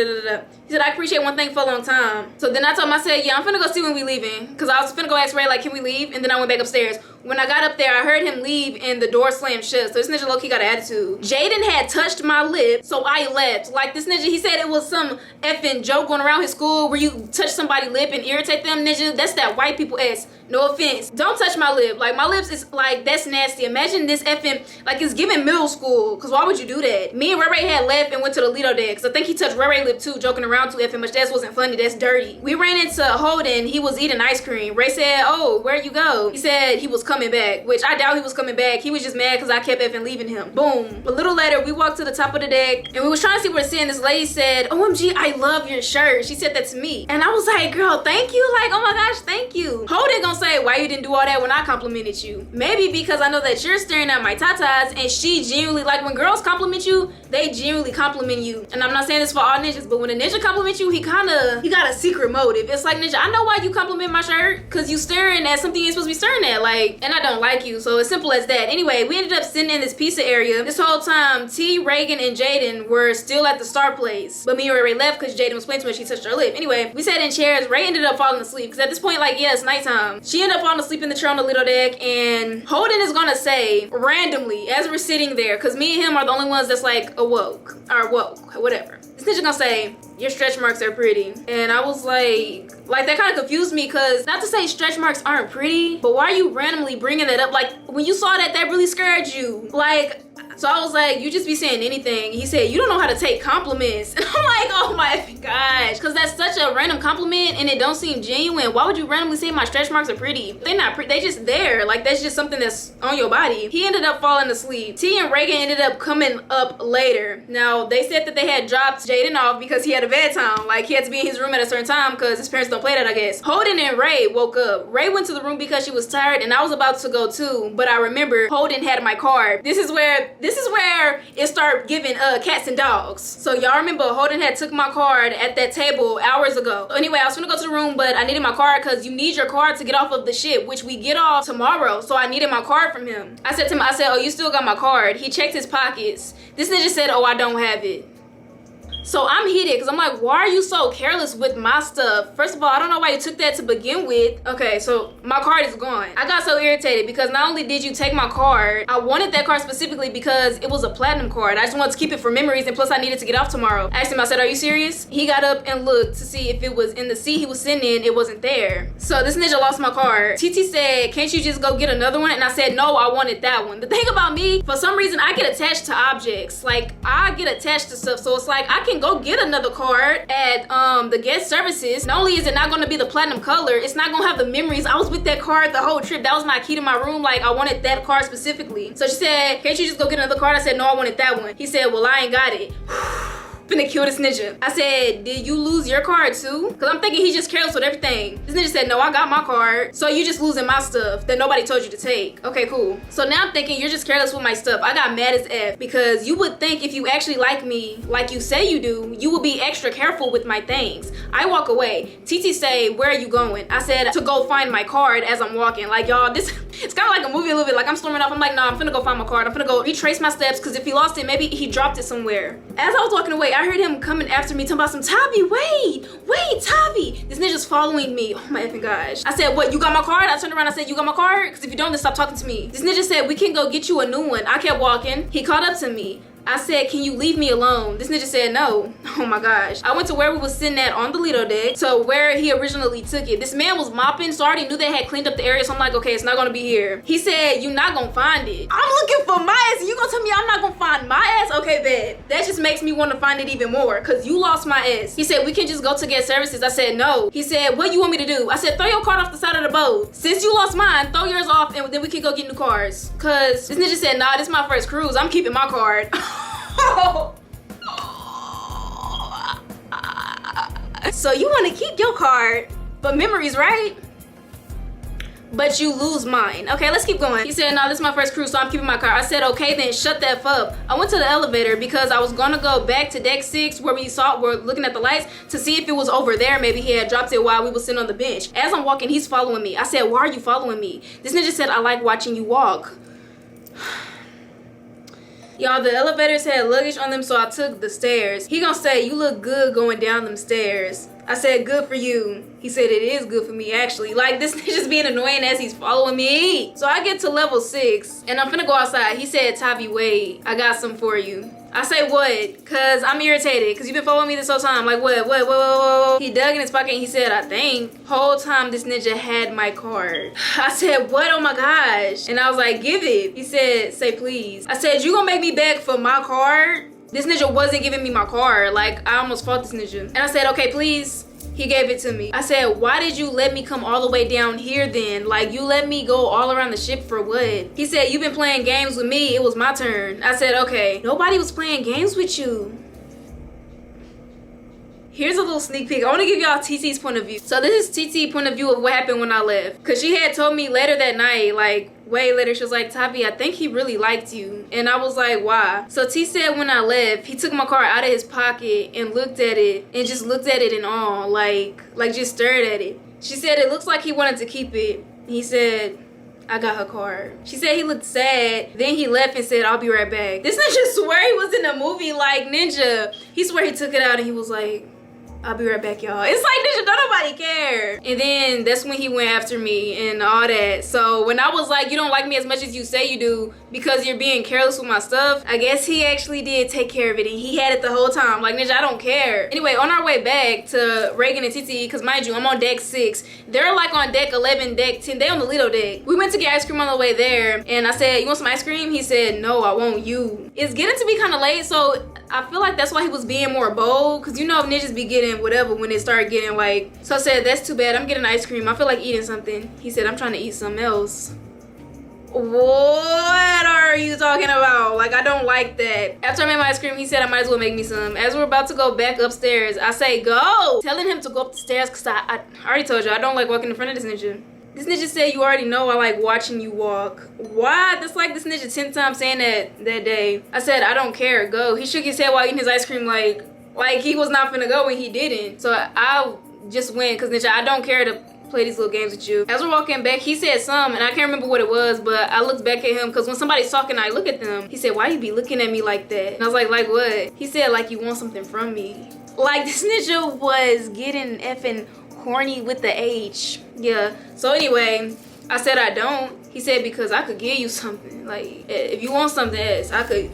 He said, I appreciate one thing for a long time. So then I told him, I said, yeah, I'm finna go see when we leaving. Because I was finna go ask Ray, like, can we leave? And then I went back upstairs. When I got up there, I heard him leave and the door slammed shut. So this Ninja low-key got an attitude. Jaden had touched my lip, so I left. Like, this Ninja, he said it was some effing joke going around his school where you touch somebody's lip and irritate them. Ninja, that's that white people ass. No offense. Don't touch my lip. Like, my lips is like, that's nasty. Imagine this effing, like, it's giving middle school. Because why would you do that? Me and Ray had left and went to the Lido deck. Because I think he touched Ray lip too, joking around too effing much. That wasn't funny. That's dirty. We ran into Holden. He was eating ice cream. Ray said, oh, where'd you go? He said he was coming back, which I doubt he was coming back. He was just mad because I kept effing leaving him. Boom. A little later, we walked to the top of the deck and we was trying to see where to sit. And this lady said, OMG, I love your shirt. She said that to me. And I was like, girl, thank you. Like, oh my gosh, thank you. Holden gonna say, why you didn't do all that when I complimented you? Maybe because I know that you're staring at my tatas and she genuinely, like, when girls compliment you, they genuinely compliment you. And I'm not saying this for all ninjas, but when a ninja compliments you, he got a secret motive. It's like, Ninja, I know why you compliment my shirt, because you staring at something you're supposed to be staring at, like, and I don't like you. So it's simple as that. Anyway, we ended up sitting in this pizza area. This whole time, T, Reagan, and Jaden were still at the Star place. But me and Ray left because Jaden was playing too much. She touched her lip. Anyway, we sat in chairs. Ray ended up falling asleep because at this point, like, yeah, it's nighttime. She ended up falling asleep in the chair on the Lido deck, and Holden is gonna say randomly as we're sitting there, because me and him are the only ones that's like awoke or woke, whatever. This Ninja gonna say, your stretch marks are pretty. And I was like that kind of confused me, because not to say stretch marks aren't pretty, but why are you randomly bringing that up? Like, when you saw that really scared you. Like, so I was like, you just be saying anything. He said, you don't know how to take compliments. And I'm like, oh my gosh. Because that's such a random compliment and it don't seem genuine. Why would you randomly say my stretch marks are pretty? They're not pretty. They just there. Like, that's just something that's on your body. He ended up falling asleep. T and Reagan ended up coming up later. Now, they said that they had dropped Jaden off because he had a bedtime. Like, he had to be in his room at a certain time because his parents don't play that, I guess. Holden and Ray woke up. Ray went to the room because she was tired and I was about to go too. But I remember Holden had my card. This is where it started giving cats and dogs. So y'all remember Holden had took my card at that table hours ago. So anyway, I was gonna go to the room, but I needed my card because you need your card to get off of the ship, which we get off tomorrow. So I needed my card from him. I said to him, I said, oh, you still got my card? He checked his pockets. This Ninja said, oh, I don't have it. So I'm heated because I'm like, why are you so careless with my stuff? First of all, I don't know why you took that to begin with. Okay, so my card is gone. I got so irritated because not only did you take my card, I wanted that card specifically because it was a platinum card. I just wanted to keep it for memories, and plus I needed to get off tomorrow. I asked him, I said, are you serious? He got up and looked to see if it was in the seat he was sitting in. It wasn't there. So this Ninja lost my card. TT said, can't you just go get another one? And I said, no, I wanted that one. The thing about me, for some reason, I get attached to objects. Like, I get attached to stuff. So it's like, I can go get another card at the guest services. Not only is it not going to be the platinum color, it's not going to have the memories. I was with that card the whole trip. That was my key to my room. Like, I wanted that card specifically. So she said, can't you just go get another card? I said, no, I wanted that one. He said, well, I ain't got it. Finna kill this Ninja. I said, did you lose your card too? Because I'm thinking he's just careless with everything. This Ninja said, no, I got my card. So you just losing my stuff that nobody told you to take. Okay, cool. So now I'm thinking you're just careless with my stuff. I got mad as F because you would think if you actually like me, like you say you do, you would be extra careful with my things. I walk away. TT say, where are you going? I said, to go find my card as I'm walking. Like, y'all, this, it's kind of like a movie a little bit. Like, I'm storming off. I'm like, no, I'm finna go find my card. I'm finna go retrace my steps because if he lost it, maybe he dropped it somewhere. As I was walking away, I heard him coming after me talking about some, Taavi, wait, Taavi. This Ninja's following me. Oh my effing gosh. I said, what, you got my card? I turned around, I said, you got my card? Because if you don't, then stop talking to me. This Ninja said, we can go get you a new one. I kept walking. He caught up to me. I said, can you leave me alone? This ninja said no. Oh my gosh. I went to where we was sitting at on the Lido deck, so where he originally took it. This man was mopping, so I already knew they had cleaned up the area, so I'm like, okay, it's not gonna be here. He said, you're not gonna find it. I'm looking for my ass, and you gonna tell me I'm not gonna find my ass? Okay, bad. That just makes me want to find it even more, cause you lost my ass. He said, we can just go to get services. I said, no. He said, what you want me to do? I said, throw your card off the side of the boat. Since you lost mine, throw yours off, and then we can go get new cars. Cause this ninja said, nah, this is my first cruise. I'm keeping my card. So you want to keep your card, but memories, right? But you lose mine. Okay, let's keep going. He said, no, this is my first cruise, so I'm keeping my card. I said, okay, then shut that up. I went to the elevator because I was gonna go back to deck 6 where we're looking at the lights to see if it was over there. Maybe he had dropped it while we were sitting on the bench. As I'm walking, he's following me. I said, why are you following me? This ninja said, I like watching you walk. Y'all, the elevators had luggage on them, so I took the stairs. He gonna say, you look good going down them stairs. I said, good for you. He said, it is good for me, actually. Like, this ninja's being annoying as he's following me. So I get to level 6, and I'm finna go outside. He said, Taavi, wait, I got some for you. I say, what? Cause I'm irritated, cause you've been following me this whole time. Like, what? He dug in his pocket and he said, I think. Whole time this ninja had my card. I said, what? Oh my gosh. And I was like, give it. He said, say please. I said, you gonna make me beg for my card? This ninja wasn't giving me my card. Like, I almost fought this ninja. And I said, okay, please. He gave it to me. I said, why did you let me come all the way down here then? Like, you let me go all around the ship for what? He said, you've been playing games with me. It was my turn. I said, okay. Nobody was playing games with you. Here's a little sneak peek. I want to give y'all TT's point of view. So this is TT's point of view of what happened when I left. Because she had told me later that night, like, way later, she was like, Taavi, I think he really liked you. And I was like, why? So T said when I left, he took my card out of his pocket and looked at it and just looked at it in awe, like just stared at it. She said it looks like he wanted to keep it. He said, I got her card. She said he looked sad. Then he left and said, I'll be right back. This ninja swear he was in a movie like Ninja. He swear he took it out and he was like, I'll be right back, y'all. It's like, Ninja, don't nobody care. And then that's when he went after me and all that. So when I was like, you don't like me as much as you say you do because you're being careless with my stuff, I guess he actually did take care of it and he had it the whole time. Like, Ninja, I don't care. Anyway, on our way back to Reagan and TT, because mind you, I'm on deck 6. They're like on deck 11, deck 10. They on the Lido deck. We went to get ice cream on the way there and I said, you want some ice cream? He said, no, I want you. It's getting to be kind of late, so I feel like that's why he was being more bold, because you know ninjas be getting whatever when it started getting like. So I said, that's too bad, I'm getting ice cream, I feel like eating something. He said, I'm trying to eat something else. What are you talking about? Like, I don't like that. After I made my ice cream, he said I might as well make me some. As we're about to go back upstairs, I say go, telling him to go up the stairs because I already told you I don't like walking in front of this ninja. This ninja said, you already know I like watching you walk. Why? That's like this ninja 10 times saying that day. I said, I don't care, go. He shook his head while eating his ice cream like he was not finna go when he didn't. So I just went because ninja, I don't care to play these little games with you. As we're walking back, he said something and I can't remember what it was, but I looked back at him because when somebody's talking, I look at them. He said, why you be looking at me like that? And I was like what? He said, like you want something from me. Like, this ninja was getting effing horny with the H. Yeah. So anyway, I said I don't. He said, because I could give you something. Like, if you want something else,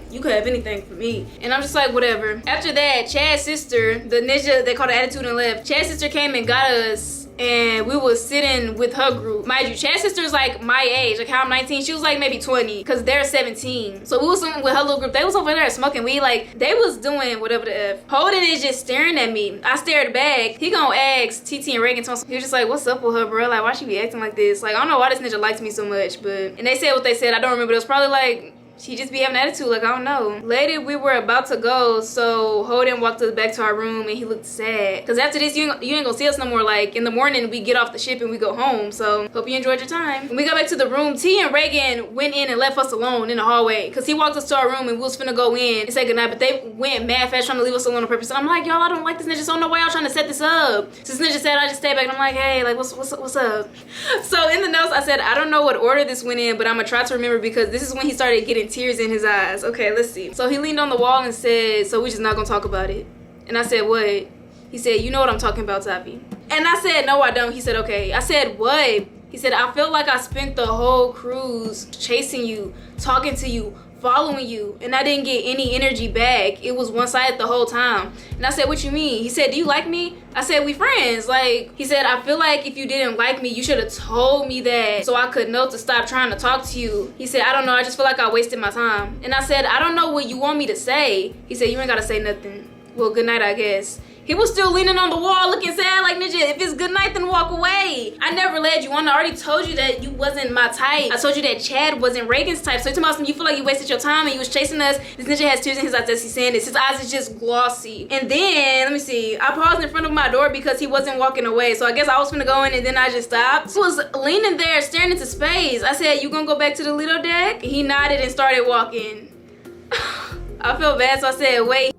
you could have anything for me. And I'm just like, whatever. After that, Chad's sister, the ninja they called Attitude and left, Chad's sister came and got us. And we was sitting with her group. Mind you, Chad's sister's like my age, like how I'm 19. She was like maybe 20, because they're 17. So we was sitting with her little group. They was over there smoking weed. Like, they was doing whatever the F. Holden is just staring at me. I stared back. He gonna ask TT and Reagan. He was just like, what's up with her, bro? Like, why she be acting like this? Like, I don't know why this ninja likes me so much, but. And they said what they said. I don't remember. It was probably like, she just be having attitude, like, I don't know. Later, we were about to go, so Holden walked us back to our room and he looked sad. Because after this, you ain't gonna see us no more. Like, in the morning, we get off the ship and we go home. So, hope you enjoyed your time. When we got back to the room, T and Reagan went in and left us alone in the hallway. Because he walked us to our room and we was finna go in and say goodnight. But they went mad fast trying to leave us alone on purpose. And I'm like, y'all, I don't like this ninja, so no way I'm trying to set this up. So this ninja said, I just stayed back and I'm like, hey, like, what's up? So, in the notes, I said, I don't know what order this went in, but I'm gonna try to remember because this is when he started getting tears in his eyes. Okay, let's see. So he leaned on the wall and said, so we just not gonna talk about it. And I said, what? He said, you know what I'm talking about, Taavi. And I said, no, I don't. He said, okay. I said, what? He said, I feel like I spent the whole cruise chasing you, talking to you, following you and I didn't get any energy back. It was one-sided the whole time. And I said, what you mean? He said, do you like me? I said, we friends. Like, he said, I feel like if you didn't like me, you should have told me that so I could know to stop trying to talk to you. He said, I don't know, I just feel like I wasted my time. And I said, I don't know what you want me to say. He said, you ain't gotta say nothing. Well, good night, I guess. He was still leaning on the wall looking sad like, Ninja, if it's good night, then walk away. I never led you on. I already told you that you wasn't my type. I told you that Chad wasn't Reagan's type. So you talking about you feel like you wasted your time and you was chasing us. This Ninja has tears in his eyes as he's saying this. His eyes is just glossy. And then, let me see, I paused in front of my door because he wasn't walking away. So I guess I was finna go in and then I just stopped. He was leaning there staring into space. I said, you gonna go back to the Lido deck? He nodded and started walking. I felt bad, so I said, wait.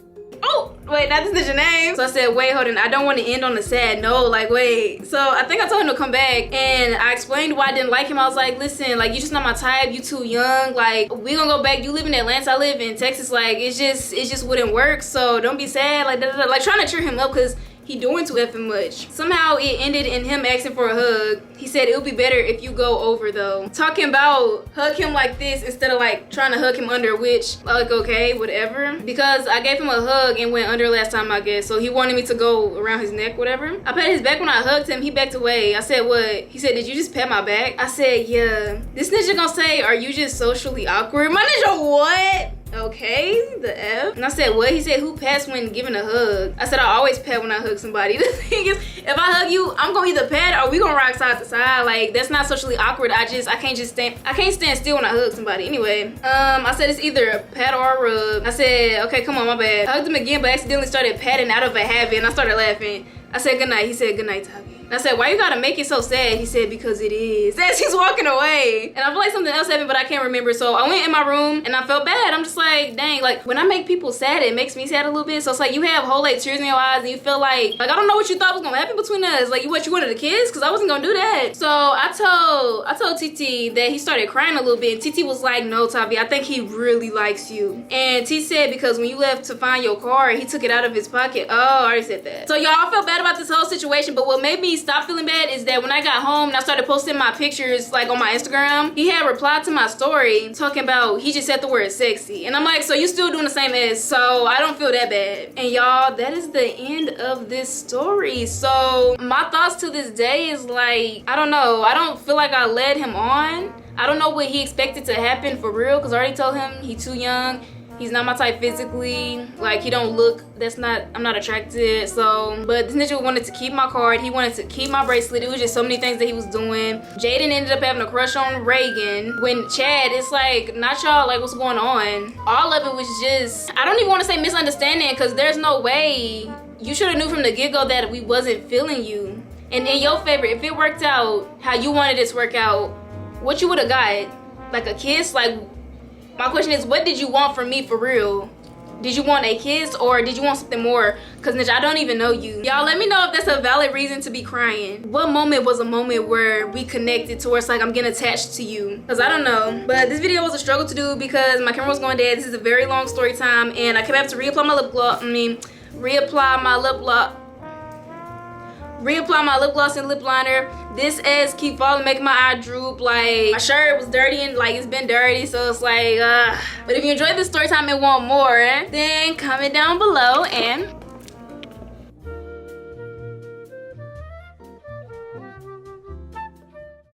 Oh, wait, that isn't your name. So I said, wait, hold on. I don't want to end on a sad note. Like, wait. So I think I told him to come back and I explained why I didn't like him. I was like, listen, like, you just not my type. You too young. Like, we gonna go back. You live in Atlanta. I live in Texas. Like, it just wouldn't work. So don't be sad. Like, like trying to cheer him up because he doing too effing much. Somehow it ended in him asking for a hug. He said it would be better if you go over though. Talking about hug him like this instead of like trying to hug him under, which like okay, whatever. Because I gave him a hug and went under last time I guess. So he wanted me to go around his neck, whatever. I pat his back when I hugged him, he backed away. I said what? He said, did you just pat my back? I said, yeah. This Ninja gonna say, are you just socially awkward? My Ninja, what? Okay, the F. And I said, what? He said, who pats when giving a hug? I said, I always pat when I hug somebody. The thing is, if I hug you, I'm gonna either pat or we gonna rock side to side. Like, that's not socially awkward. I can't stand still when I hug somebody. Anyway, I said it's either a pat or a rub. I said, okay, come on, my bad. I hugged him again, but accidentally started patting out of a habit and I started laughing. I said, good night. He said, good night, Taavi. And I said, why you gotta make it so sad? He said, because it is. As he's walking away. And I feel like something else happened, but I can't remember. So I went in my room and I felt bad. I'm just like, dang, like when I make people sad, it makes me sad a little bit. So it's like you have whole like tears in your eyes and you feel like I don't know what you thought was gonna happen between us. Like you wanted a kiss? Cause I wasn't gonna do that. So I told TT that he started crying a little bit. And TT was like, no, Taavi, I think he really likes you. And T said, because when you left to find your car, he took it out of his pocket. Oh, I already said that. So y'all felt bad about this whole situation, but what made me stop feeling bad is that when I got home and I started posting my pictures like on my Instagram, he had replied to my story talking about he just said the word sexy. And I'm like, so you still doing the same as, so I don't feel that bad. And y'all, that is the end of this story. So my thoughts to this day is like, I don't know. I don't feel like I led him on. I don't know what he expected to happen for real, because I already told him he too young. He's not my type physically. Like, he don't look, I'm not attracted. So, but this Ninja wanted to keep my card. He wanted to keep my bracelet. It was just so many things that he was doing. Jaden ended up having a crush on Reagan. When Chad, it's like, not y'all, like, what's going on? All of it was just, I don't even want to say misunderstanding, because there's no way. You should have knew from the get-go that we wasn't feeling you. And in your favor, if it worked out how you wanted it to work out, what you would have got? Like a kiss? Like, my question is, what did you want from me for real? Did you want a kiss or did you want something more? Because Ninja, I don't even know you. Y'all let me know if that's a valid reason to be crying. What moment was a moment where we connected to where it's like I'm getting attached to you? Because I don't know. But this video was a struggle to do because my camera was going dead. This is a very long story time and I kept having to reapply my lip gloss. Reapply my lip gloss and lip liner. This ass keep falling, making my eye droop. Like, my shirt was dirty and like it's been dirty, so it's like but if you enjoyed this story time and want more, then comment down below and